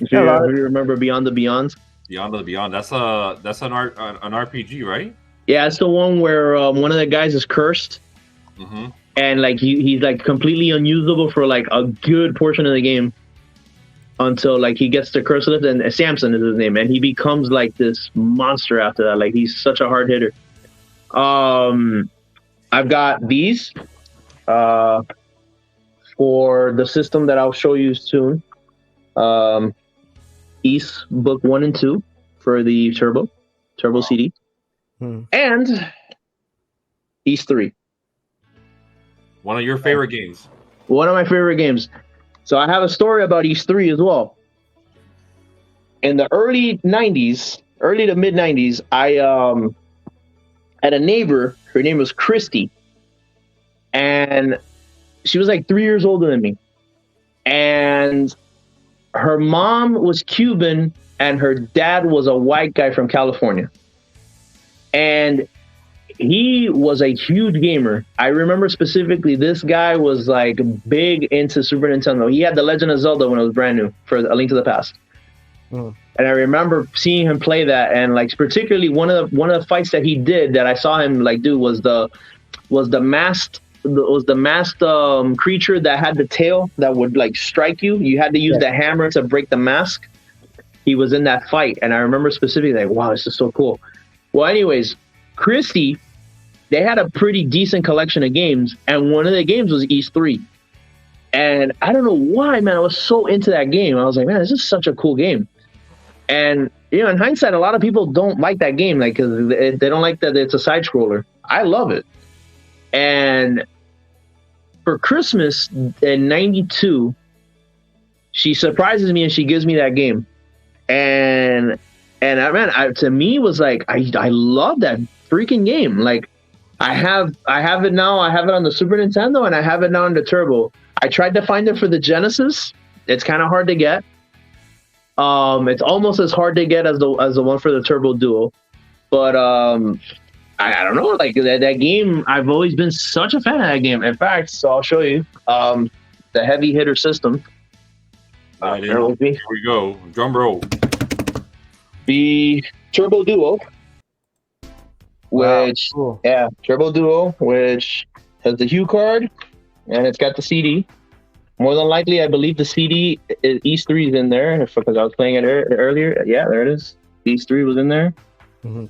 If you remember Beyond the Beyond. Beyond the Beyond. That's an RPG, right? Yeah, it's the one where one of the guys is cursed, and like he's like completely unusable for like a good portion of the game until like he gets the curse lift, and Samson is his name, and he becomes like this monster after that. Like, he's such a hard hitter. I've got these for the system that I'll show you soon. East Book 1 and 2 for the Turbo CD. And East 3. One of your favorite games. One of my favorite games. So I have a story about East 3 as well. In the early to mid 90s, I had a neighbor. Her name was Christy. And she was like 3 years older than me. And her mom was Cuban and her dad was a white guy from California. And he was a huge gamer. I remember specifically this guy was like big into Super Nintendo. He had The Legend of Zelda when it was brand new for A Link to the Past. And I remember seeing him play that, and like particularly one of the fights that he did that I saw him like do was the masked creature that had the tail that would like strike you. You had to use the hammer to break the mask. He was in that fight, and I remember specifically like, wow, this is so cool. Well, anyways, Christy, they had a pretty decent collection of games, and one of the games was East 3. And I don't know why, man, I was so into that game. I was like, man, this is such a cool game. And, you know, in hindsight, a lot of people don't like that game, like, because they don't like that it's a side scroller. I love it. And for Christmas in '92, she surprises me and she gives me that game, and to me was like I love that freaking game. Like I have it now. I have it on the Super Nintendo and I have it now on the Turbo. I tried to find it for the Genesis. It's kind of hard to get. It's almost as hard to get as the one for the Turbo Duo, but I don't know, like that game. I've always been such a fan of that game. In fact, so I'll show you the heavy hitter system. Here we go. Drum roll. The Turbo Duo, which cool. Turbo Duo, which has the Hue card and it's got the CD. More than likely, I believe the CD East 3 is in there because I was playing it earlier. Yeah, there it is. East 3 was in there. Mhm.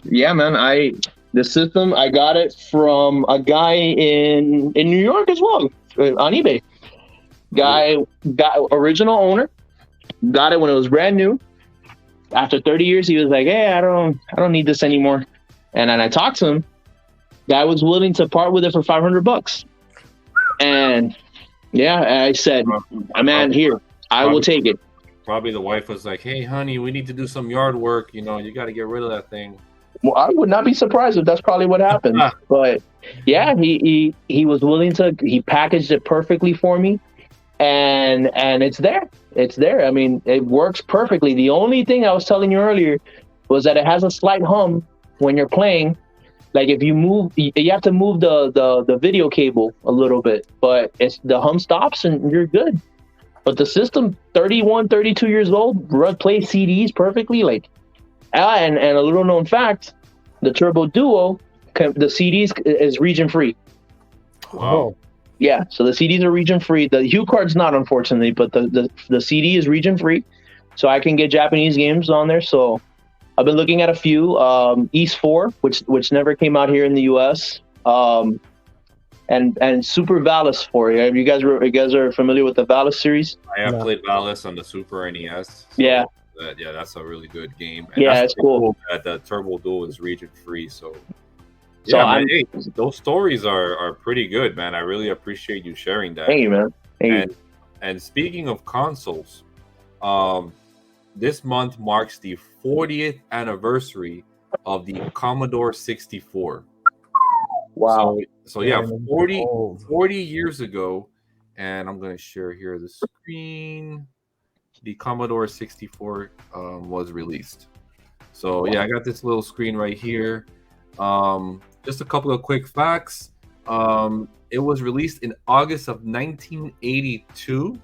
Yeah, man. The system, I got it from a guy in New York as well on eBay. Guy got original owner. Got it when it was brand new. After 30 years, he was like, "Hey, I don't need this anymore." And then I talked to him. Guy was willing to part with it for $500. And yeah, I said, "Man, here, I will take it." Probably the wife was like, "Hey, honey, we need to do some yard work. You know, you got to get rid of that thing." Well, I would not be surprised if that's probably what happened. But yeah, he was willing to. He packaged it perfectly for me, and it's there. It's there. I mean, it works perfectly. The only thing I was telling you earlier was that it has a slight hum when you're playing. Like if you move, you have to move the video cable a little bit, but the hum stops and you're good. But the system, 31, 32 years old, plays CDs perfectly. Like, and a little known fact, the Turbo Duo, the CDs is region free. Wow. Yeah, so the CDs are region free. The Hue card's not, unfortunately, but the CD is region free, so I can get Japanese games on there. So I've been looking at a few. East 4, which never came out here in the US. And Super Valis 4. You guys are familiar with the Valis series? I have played Valis on the Super NES. So yeah. That's a really good game. And yeah, it's cool. That the Turbo Duo is region free, so man, hey, those stories are pretty good, man. I really appreciate you sharing that. Thank you, man. And speaking of consoles, this month marks the 40th anniversary of the Commodore 64. Wow. So yeah, 40 years ago, and I'm going to share here the screen. The Commodore 64 was released. So yeah, I got this little screen right here. Just a couple of quick facts. It was released in August of 1982,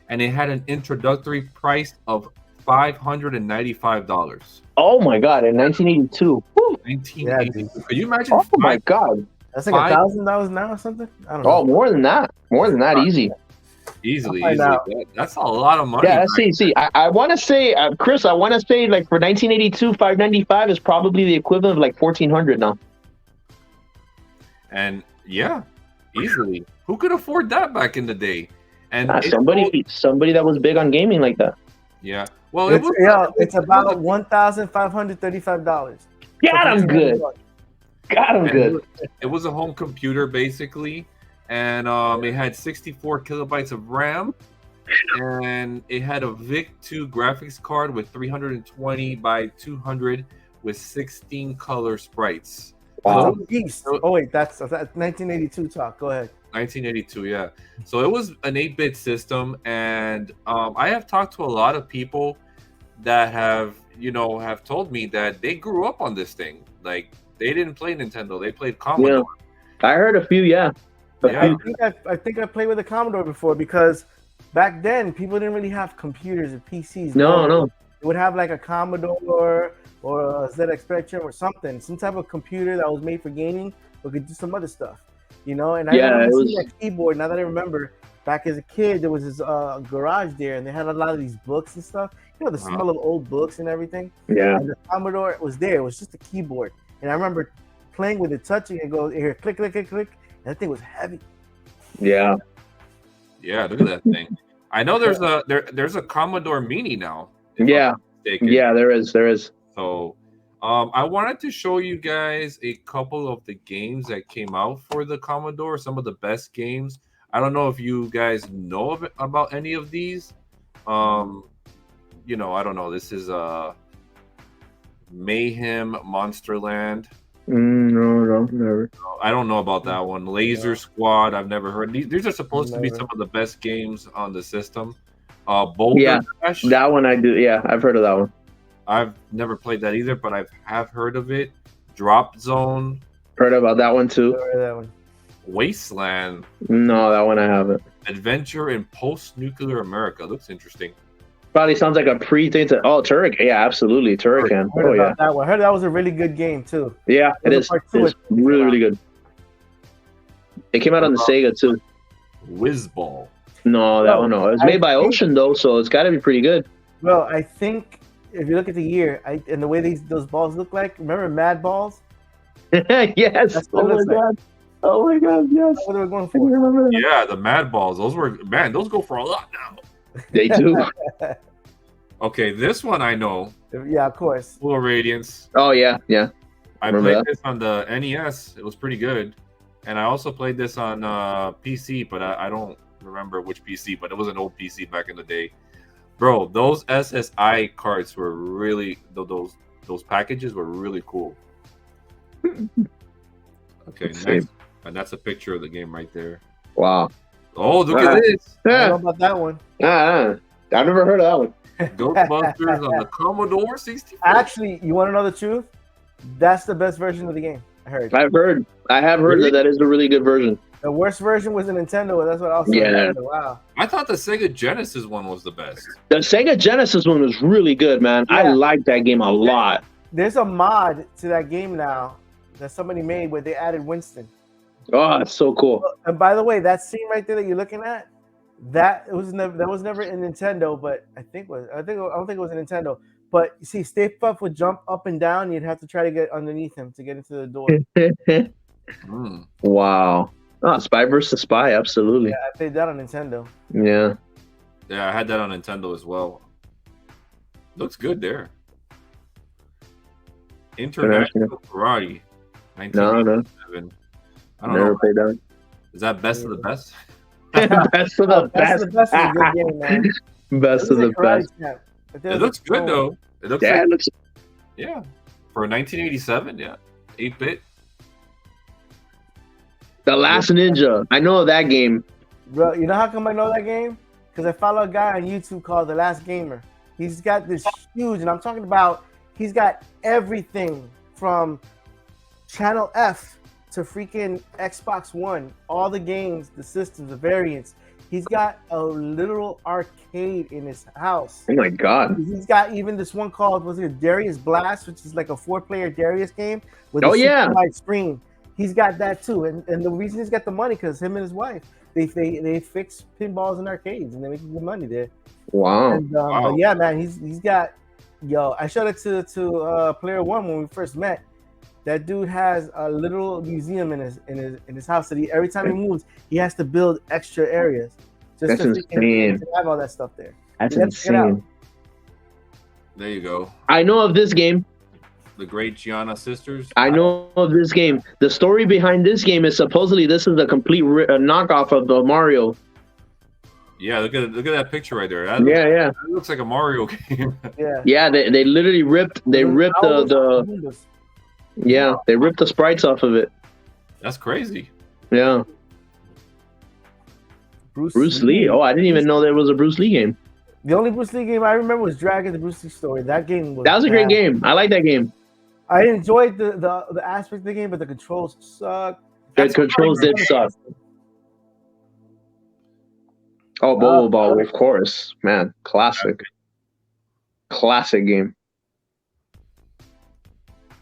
and it had an introductory price of $595. Oh my God! In 1982. 1982. Yeah, could you imagine? Oh my God! That's like $1,000 now or something. I don't know. Oh, more than that. Easy. Easily. That's a lot of money. Yeah, let's see. I want to say, Chris, I want to say like for 1982, $595 is probably the equivalent of like $1,400 now. And yeah, easily. Who could afford that back in the day? And somebody that was big on gaming like that. Yeah. Well, it's about $1,535. Got him good. It was a home computer basically, and it had 64 kilobytes of RAM, and it had a VIC-2 graphics card with 320 by 200 with 16 color sprites. Wow. Oh wait, that's 1982 talk. Go ahead. 1982, yeah. So it was an 8-bit system, and I have talked to a lot of people that have told me that they grew up on this thing. Like they didn't play Nintendo, they played Commodore. Yeah. I heard a few, yeah. I think I played with a Commodore before because back then people didn't really have computers or PCs. No. They would have like a Commodore or a ZX Spectrum or something, some type of computer that was made for gaming, but could do some other stuff, And I remember seeing that keyboard. Now that I remember, back as a kid, there was this garage there, and they had a lot of these books and stuff. The smell of old books and everything. Yeah. And the Commodore was there. It was just a keyboard, and I remember playing with it, touching it, go here, click, click, click, click, and that thing was heavy. Yeah. Yeah, look at that thing. I know there's a Commodore Mini now. Yeah. Yeah, there is. So, I wanted to show you guys a couple of the games that came out for the Commodore, some of the best games. I don't know if you guys know about any of these. You know, I don't know. This is Mayhem Monsterland. No, never. I don't know about that one. Laser Squad, I've never heard. These are supposed to be some of the best games on the system. Boulder Dash. That one I do. Yeah, I've heard of that one. I've never played that either, but I have heard of it. Drop Zone. Heard about that one too. That one. Wasteland. No, that one I haven't. Adventure in Post-Nuclear America. Looks interesting. Probably sounds like a pre-thing to... Oh, Turrican. Yeah, absolutely. Turrican. Oh, yeah. That one. I heard that was a really good game, too. Yeah, it is. It's really, really good. It came out on the Sega, too. Whizball. No, that one, no. It was made by Ocean, though, so it's got to be pretty good. Well, I think if you look at the year and the way those balls look like, remember Mad Balls? Yes. Oh, my God. Oh, my God, yes. That's what they were going for. Yeah, the Mad Balls. Those go for a lot now. They do. Okay, this one I know. Yeah, of course. Full Radiance. Oh, yeah. I played this on the NES. It was pretty good. And I also played this on PC, but I don't remember which PC, but it was an old PC back in the day. Bro, those SSI cards were really... Those packages were really cool. Okay, next. And that's a picture of the game right there. Wow. Oh, look at this. I don't know about that one. I've never heard of that one. Ghostbusters on the Commodore 64. Actually, you want to know the truth? That's the best version of the game, I heard. I have heard Really? that is a really good version. The worst version was the Nintendo. That's what I was saying. Yeah. Wow. I thought the Sega Genesis one was the best. The Sega Genesis one was really good, man. Yeah. I like that game a lot. There's a mod to that game now that somebody made where they added Winston. Oh, it's so cool. And by the way, that scene right there that you're looking at, that was never in Nintendo, but I don't think it was a Nintendo. But you see, Stay Puft would jump up and down. You'd have to try to get underneath him to get into the door. Wow. Oh, Spy vs. Spy, absolutely. Yeah, I played that on Nintendo. Yeah. Yeah, I had that on Nintendo as well. Looks good there. International Karate. 1987. I don't Never know. played that. Is that best of the best? Best of the Best best. of a good game, man. Best of the best. It looks good though. It looks Yeah, like, it looks. yeah. For 1987, yeah. 8-bit. The Last Ninja. I know that game. Bro, you know how come I know that game? Because I follow a guy on YouTube called The Last Gamer. He's got this huge, and I'm talking about, he's got everything from Channel F to freaking Xbox One, all the games, the systems, the variants. He's got a literal arcade in his house. Oh my God. He's got even this one called, was it Darius Blast, which is like a 4-player Darius game with Oh, a yeah. wide screen. He's got that too, and the reason he's got the money because him and his wife they fix pinballs in arcades and they make good money there. Wow. And, But yeah, man, he's got I showed it to Player One when we first met. That dude has a literal museum in his house that every time he moves, he has to build extra areas. That's insane. To have all that stuff there. That's You have to check it out. insane. There you go. I know of this game. The Great Gianna Sisters. I know of this game. The story behind this game is supposedly this is a complete knockoff of the Mario. Yeah, look at that picture right there. Yeah. That looks like a Mario game. Yeah. They literally ripped they ripped the sprites off of it. That's crazy. Yeah. Bruce Lee. Oh, I didn't even know there was a Bruce Lee game. The only Bruce Lee game I remember was Dragon: The Bruce Lee Story. That game was a great game. I like that game. I enjoyed the aspect of the game, but the controls suck. The controls did suck. Oh, Bobo Ball, of course, man, classic game.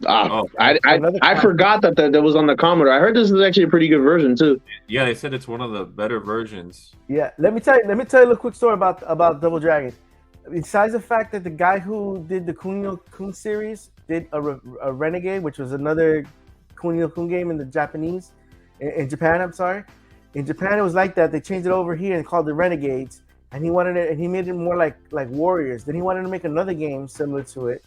I forgot that was on the Commodore. I heard this is actually a pretty good version too. Yeah, they said it's one of the better versions. Yeah, let me tell you a little quick story about Double Dragon. Besides the fact that the guy who did the Kunio-kun series did a Renegade, which was another Kunio-kun game in the Japanese, in Japan. I'm sorry, in Japan it was like that. They changed it over here and called it Renegades, and he wanted it, and he made it more like Warriors. Then he wanted to make another game similar to it,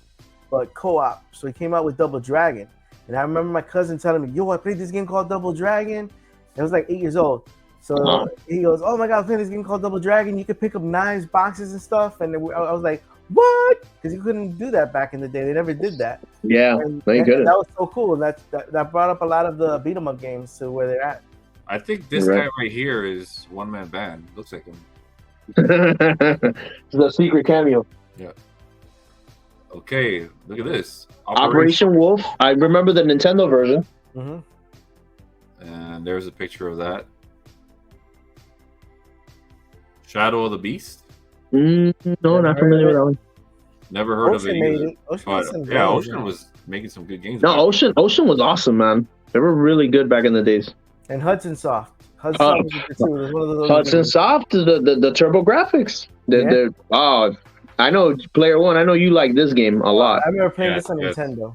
but co-op. So he came out with Double Dragon. And I remember my cousin telling me, yo, I played this game called Double Dragon. I was like 8 years old. So he goes, oh my God, I'm playing this game called Double Dragon. You could pick up knives, boxes, and stuff. And I was like, what? Because you couldn't do that back in the day. They never did that. Yeah, and that was so cool. That brought up a lot of the beat 'em up games to where they're at. I think this guy right here is one man band. Looks like him. It's a secret cameo. Yeah. Okay, look at this. Operation Wolf. I remember the Nintendo version. Mm-hmm. And there's a picture of that. Shadow of the Beast. No, not familiar with that one. Never heard of it either. Ocean was making some good games. No, Ocean was awesome, man. They were really good back in the days. And Hudson Soft. Hudson Soft is the Turbo Graphics. I know Player One. I know you like this game a lot. I remember playing this on Nintendo.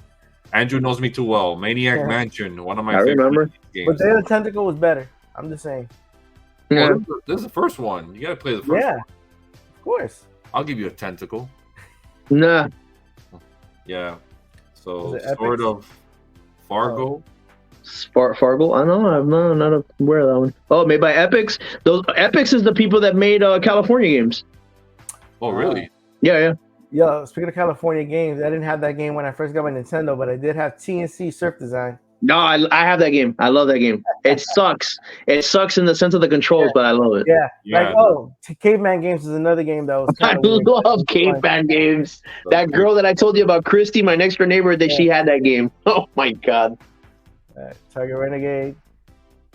Andrew knows me too well. Maniac Mansion, one of my favorite games. But Day of the Tentacle was better. I'm just saying. Yeah. Well, this is the first one. You got to play the first one. Of course. I'll give you a tentacle. Nah. Yeah. So sort of Fargo. Fargo? I don't know. I'm not aware of that one. Oh, made by Epix. Those Epix is the people that made California games. Oh, really? Yeah. Yo, speaking of California games, I didn't have that game when I first got my Nintendo, but I did have TNC Surf Design. No, I have that game. I love that game. It sucks. It sucks in the sense of the controls, but I love it. Yeah. Like, Caveman Games is another game that was. I love Caveman Games. That girl that I told you about, Christy, my next door neighbor, she had that game. Oh my God. Target Renegade.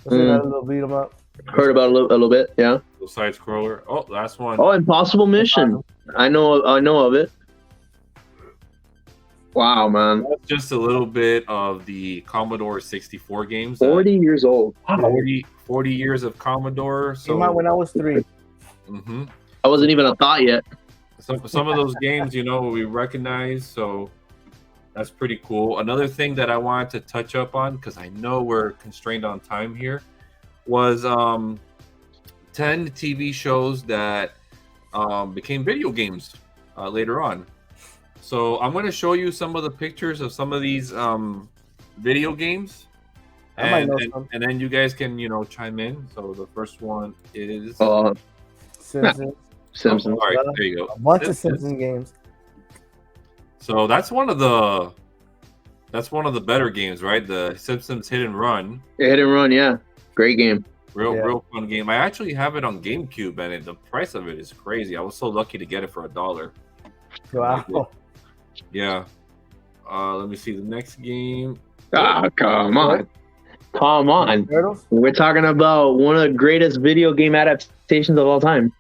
Another little beat 'em up. Heard about a little bit, yeah. Little side scroller. Oh, last one. Oh, Impossible Mission. I know of it. Wow, man. That's just a little bit of the Commodore 64 games. 40 years old. Wow. 40 years of Commodore. So came out when I was 3. Mm-hmm. I wasn't even a thought yet. Some of those games, we recognize, so that's pretty cool. Another thing that I wanted to touch up on, because I know we're constrained on time here, was 10 TV shows that became video games later on. So I'm going to show you some of the pictures of some of these video games, and then you guys can chime in. So the first one is Simpsons. Simpsons. All right, there you go. A bunch of Simpsons games. So that's one of the better games, right? The Simpsons Hit and Run. Hit and Run, yeah, great game. Real fun game. I actually have it on GameCube, and the price of it is crazy. I was so lucky to get it for $1. Wow. Yeah. Let me see the next game. Come on. Turtles? We're talking about one of the greatest video game adaptations of all time.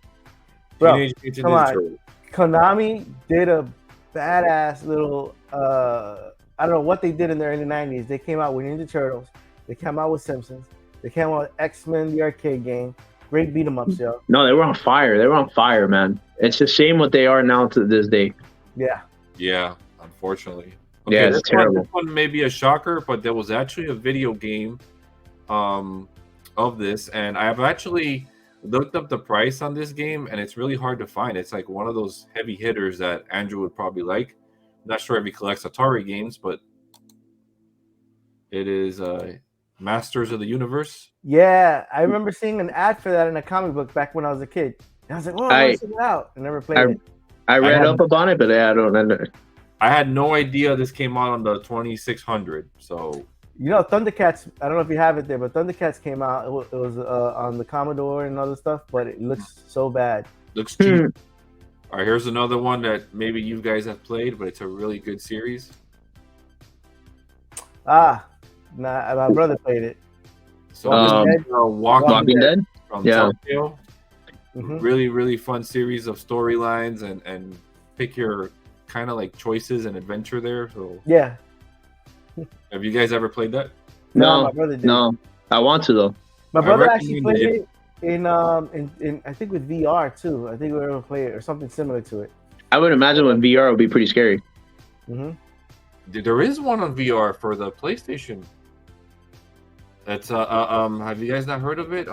Bro, come on. Konami did a badass little I don't know what they did in the early 90s. They came out with Ninja Turtles. They came out with Simpsons. They came out with X-Men, the arcade game. Great beat 'em ups, yo. No, they were on fire. They were on fire, man. It's a shame what they are now to this day. Yeah, unfortunately. Okay, yeah, it's terrible. This one may be a shocker, but there was actually a video game of this, and I've actually looked up the price on this game, and it's really hard to find. It's like one of those heavy hitters that Andrew would probably like. Not sure if he collects Atari games, but it is Masters of the Universe. Yeah, I remember seeing an ad for that in a comic book back when I was a kid. And I was like, oh, I want to check it out. I never played it. I read up about it, but I don't know. I had no idea this came out on the 2600. So Thundercats. I don't know if you have it there, but Thundercats came out. It was on the Commodore and other stuff, but it looks so bad. Looks cheap. All right, here's another one that maybe you guys have played, but it's a really good series. My brother played it. So Walking Dead from Telltale. Mm-hmm. Really, really fun series of storylines and pick your kind of like choices and adventure there. So yeah. Have you guys ever played that? No, my brother did. No, I want to though. My brother actually played it in I think with VR too. I think we were able to play it or something similar to it. I would imagine with VR it would be pretty scary. Mm-hmm. There is one on VR for the PlayStation. That's have you guys not heard of it?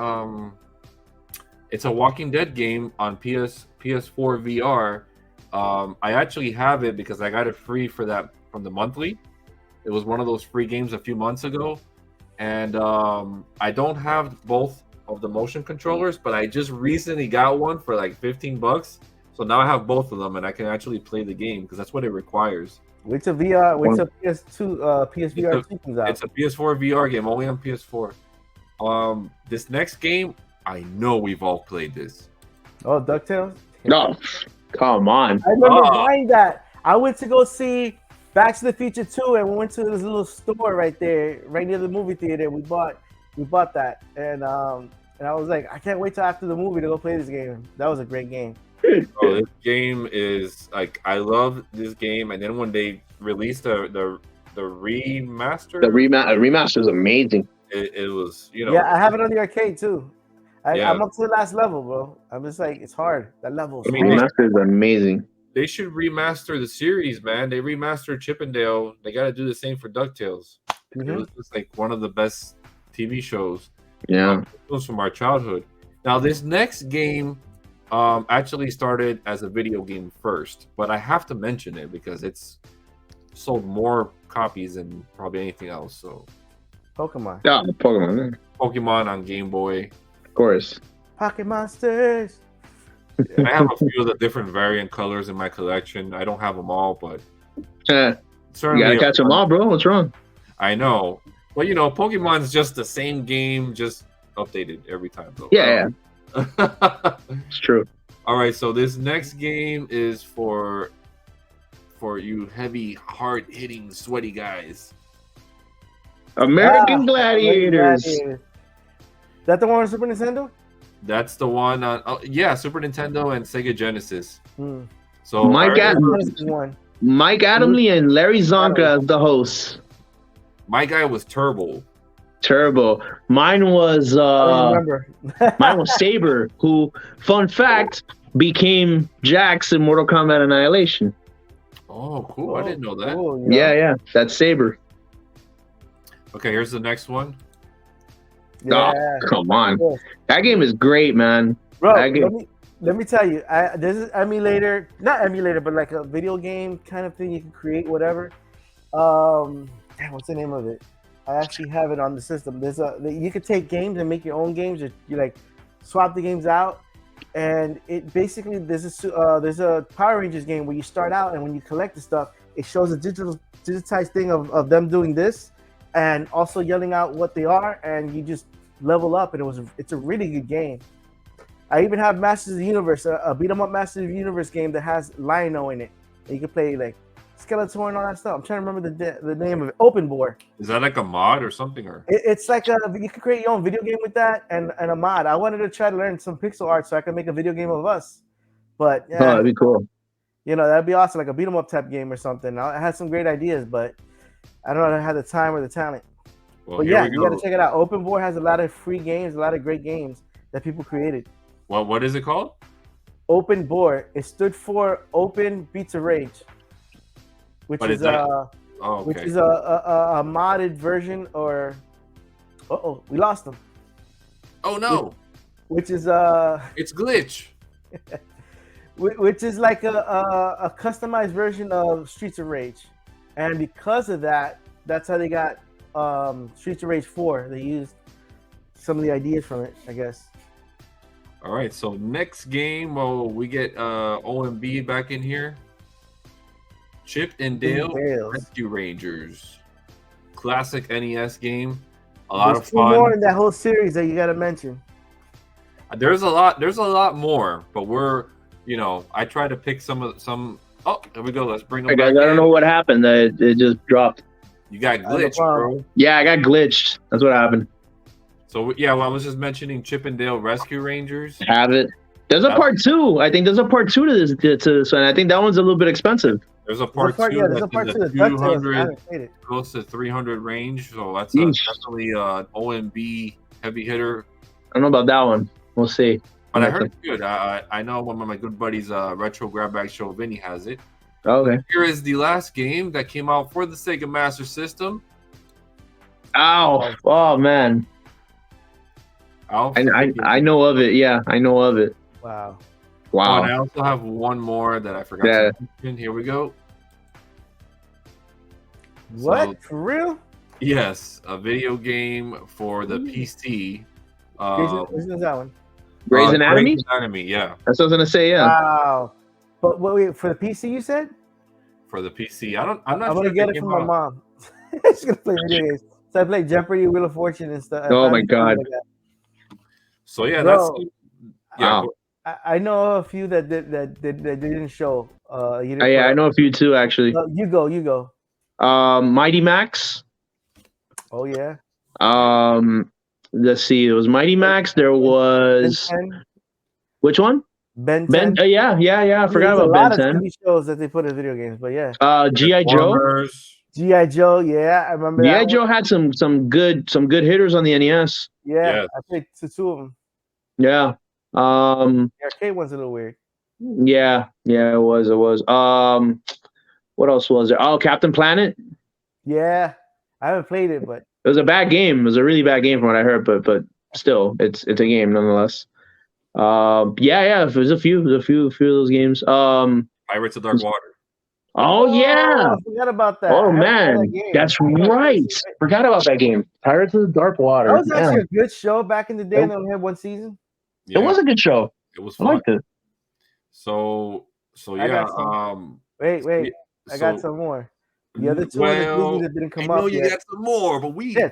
It's a Walking Dead game on PS4 VR, I actually have it because I got it free for that from the monthly. It was one of those free games a few months ago, and I don't have both of the motion controllers, but I just recently got one for like $15. So now I have both of them, and I can actually play the game because that's what it requires. Wait till VR. Wait till PS2. PSVR 2 comes out. It's a PS4 VR game, only on PS4. This next game, I know we've all played this. Oh, DuckTales. No, come on. I remember buying that. I went to go see Back to the Future 2, and we went to this little store right there, right near the movie theater. We bought that, and I was like, I can't wait till after the movie to go play this game. That was a great game. Oh, this game is like, I love this game. And then when they released the remaster, remaster is amazing. It was, Yeah, I have it on the arcade too. I'm up to the last level, bro. I'm just like, it's hard. That level. Remaster is amazing. They should remaster the series, man. They remastered Chippendale. They got to do the same for DuckTales. It was just like one of the best TV shows. Yeah, it was from our childhood. Now, this next game actually started as a video game first, but I have to mention it because it's sold more copies than probably anything else. So, Pokemon. Yeah, Pokemon. Pokemon on Game Boy. Of course. Pocket Monsters. I have a few of the different variant colors in my collection. I don't have them all, but certainly you gotta catch them all, bro. What's wrong? I know. Well, Pokemon's just the same game, just updated every time. Though. Yeah. It's true. All right, so this next game is for you heavy, hard-hitting, sweaty guys. American Gladiators. Is that the one on Super Nintendo? That's the one on Super Nintendo and Sega Genesis. So Mike Adamle and Larry Zonka as the hosts. My guy was Turbo. Mine was remember. Mine was Saber, who, fun fact, became Jax in Mortal Kombat Annihilation. Oh, cool. I didn't know that. Cool, yeah, that's Saber. Okay, here's the next one. Yeah. Oh, come on. That game is great, man. Bro, let me tell you, this is not emulator, but like a video game kind of thing you can create, whatever. What's the name of it? I actually have it on the system. You could take games and make your own games. You like swap the games out, and it basically there's a Power Rangers game where you start out, and when you collect the stuff, it shows a digitized thing of them doing this, and also yelling out what they are, and you just level up, and it's a really good game. I even have Masters of the Universe, a beat 'em up Masters of the Universe game that has Lion-O in it. And you can play like Skeletor and all that stuff. I'm trying to remember the name of it. Open Bore. Is that like a mod or something? Or it's like you can create your own video game with that and a mod. I wanted to try to learn some pixel art so I could make a video game of us. But yeah, that'd be cool. That'd be awesome, like a beat 'em up type game or something. I had some great ideas, but I don't know if I had the time or the talent. Well, but yeah, you got to check it out. Open Bore has a lot of free games, a lot of great games that people created. What is it called? Open Bore. It stood for Open Beats of Rage, which is a modded version. Or we lost them. Oh no! Which is it's glitch. Which is like a customized version of Streets of Rage, and because of that, that's how they got Streets of Rage 4. They used some of the ideas from it, I guess. All right, so next game, we get OMB back in here. Chip and Dale Rescue Rangers. Classic NES game. A lot of fun. There's more in that whole series that you got to mention. There's a lot more, but I try to pick some. Oh, there we go. Let's bring them back. I don't know what happened. It just dropped. You got glitched, bro. Yeah, I got glitched. That's what happened. So I was just mentioning Chip and Dale Rescue Rangers. Have it. There's a part 2. I think there's a part 2 to this one. I think that one's a little bit expensive. There's a part 2. Yeah, there's a part 2. 200, close to 300 range. So that's definitely an OMB heavy hitter. I don't know about that one. We'll see. But I heard it's good. I know one of my good buddies, Retro Grab Bag Show, Vinny, has it. Okay. Here is the last game that came out for the Sega Master System. Ow! Oh man. I know of it. Yeah, I know of it. Wow. Wow. Oh, and I also have one more that I forgot to mention. Here we go. What? So, for real? Yes, a video game for the PC. Which one's that one? Grey's Anatomy? Grey's Anatomy, yeah. That's what I was gonna say. Yeah. Wow. But wait, for the PC, you said? For the PC, I'm not. I'm sure gonna get it from my mom. She's gonna play video games. So I play Jeopardy, Wheel of Fortune, and stuff. Oh my god. Like that. So yeah, Bro, yeah. Wow. I know a few that didn't show. Yeah, I know a few too actually. You go. Mighty Max. Oh yeah. Let's see. It was Mighty Max. There was which one? Ben 10. Yeah. I forgot about Ben 10. There's a lot of TV shows that they put in video games, but yeah. G.I. Joe. G.I. Joe, yeah, I remember. G.I. Joe had some good hitters on the NES. Yeah, I played two of them. Yeah. The arcade one's a little weird. Yeah, it was. What else was there? Oh, Captain Planet. Yeah, I haven't played it, but it was a bad game. It was a really bad game from what I heard, but still, it's a game nonetheless. Yeah. There's a few of those games. Pirates of Dark Water. Oh yeah, I forgot about that. Oh man, that's right. Forgot about that game. Pirates of the Dark Water. That was actually a good show back in the day. They only had one season. Yeah. It was a good show. It was fun. I liked it. So yeah. Wait. I got some more. The other two that didn't come up. I know you got some more, but yeah.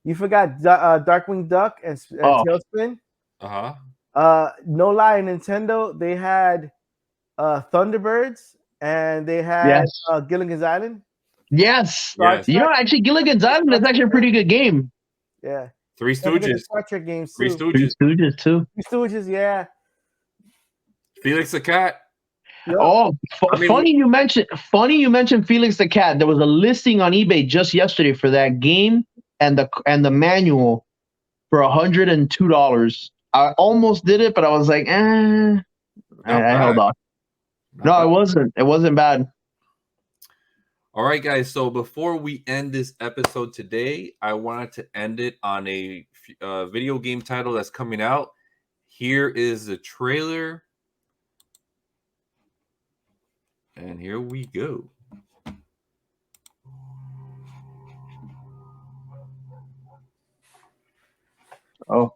You forgot Darkwing Duck and Tailspin. No lie, Nintendo, they had Thunderbirds and they had Gilligan's Island. Yes. You know, actually, Gilligan's Island is actually a pretty good game. Yeah. Three Stooges. Star Trek games too. Three Stooges too. Three Stooges, yeah. Felix the Cat. Yep. Oh, funny you mentioned Felix the Cat. There was a listing on eBay just yesterday for that game and the manual for $102. I almost did it, but I was like, I held off. No, it wasn't. It wasn't bad. All right, guys. So before we end this episode today, I wanted to end it on a video game title that's coming out. Here is the trailer. And here we go. Oh.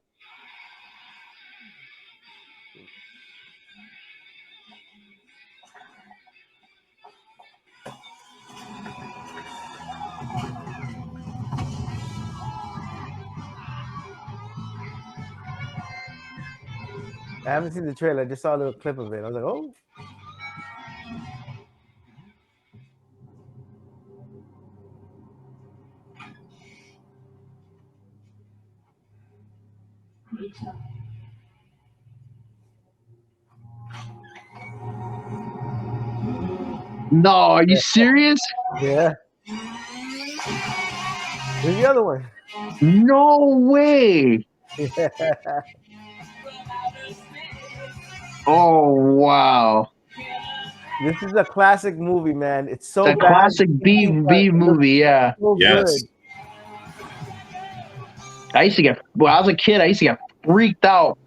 I haven't seen the trailer. I just saw a little clip of it. I was like, oh. No, are you serious? Yeah. Where's the other one? No way. Oh wow. This is a classic movie, man. It's so a bad. Classic B movie, yeah. So yes. Good. I used to get when I was a kid, I used to get freaked out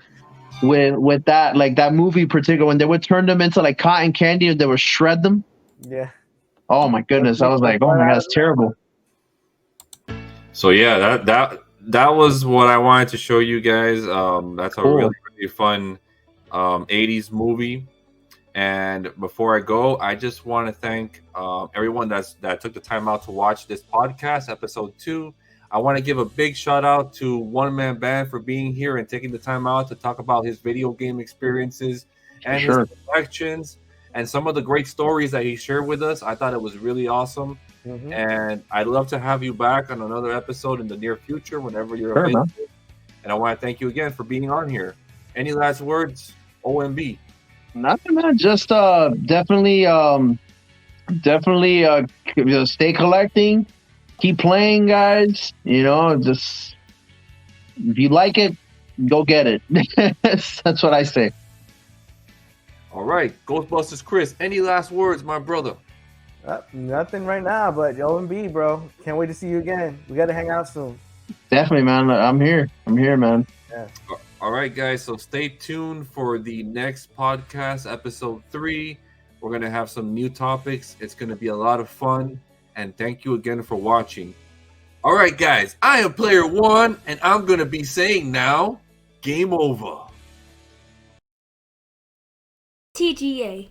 with that, like that movie in particular, when they would turn them into like cotton candy and they would shred them. Yeah. Oh my goodness. I was like, oh my god, that's terrible. So yeah, that was what I wanted to show you guys. That's a really fun 80s movie. And before I go, I just want to thank everyone that took the time out to watch this podcast, episode 2. I want to give a big shout out to One Man Band for being here and taking the time out to talk about his video game experiences and his collections and some of the great stories that he shared with us. I thought it was really awesome. Mm-hmm. And I'd love to have you back on another episode in the near future, whenever you're available. Man. And I want to thank you again for being on here. Any last words, OMB? Nothing, man. Just definitely stay collecting. Keep playing, guys. You know, just if you like it, go get it. That's what I say. All right, Ghostbusters Chris, any last words, my brother? Nothing right now, but OMB, bro. Can't wait to see you again. We got to hang out soon. Definitely, man. I'm here. I'm here, man. Yeah. All right, guys. So stay tuned for the next podcast, episode 3. We're going to have some new topics. It's going to be a lot of fun. And thank you again for watching. All right, guys. I am Player 1, and I'm going to be saying now, game over. TGA.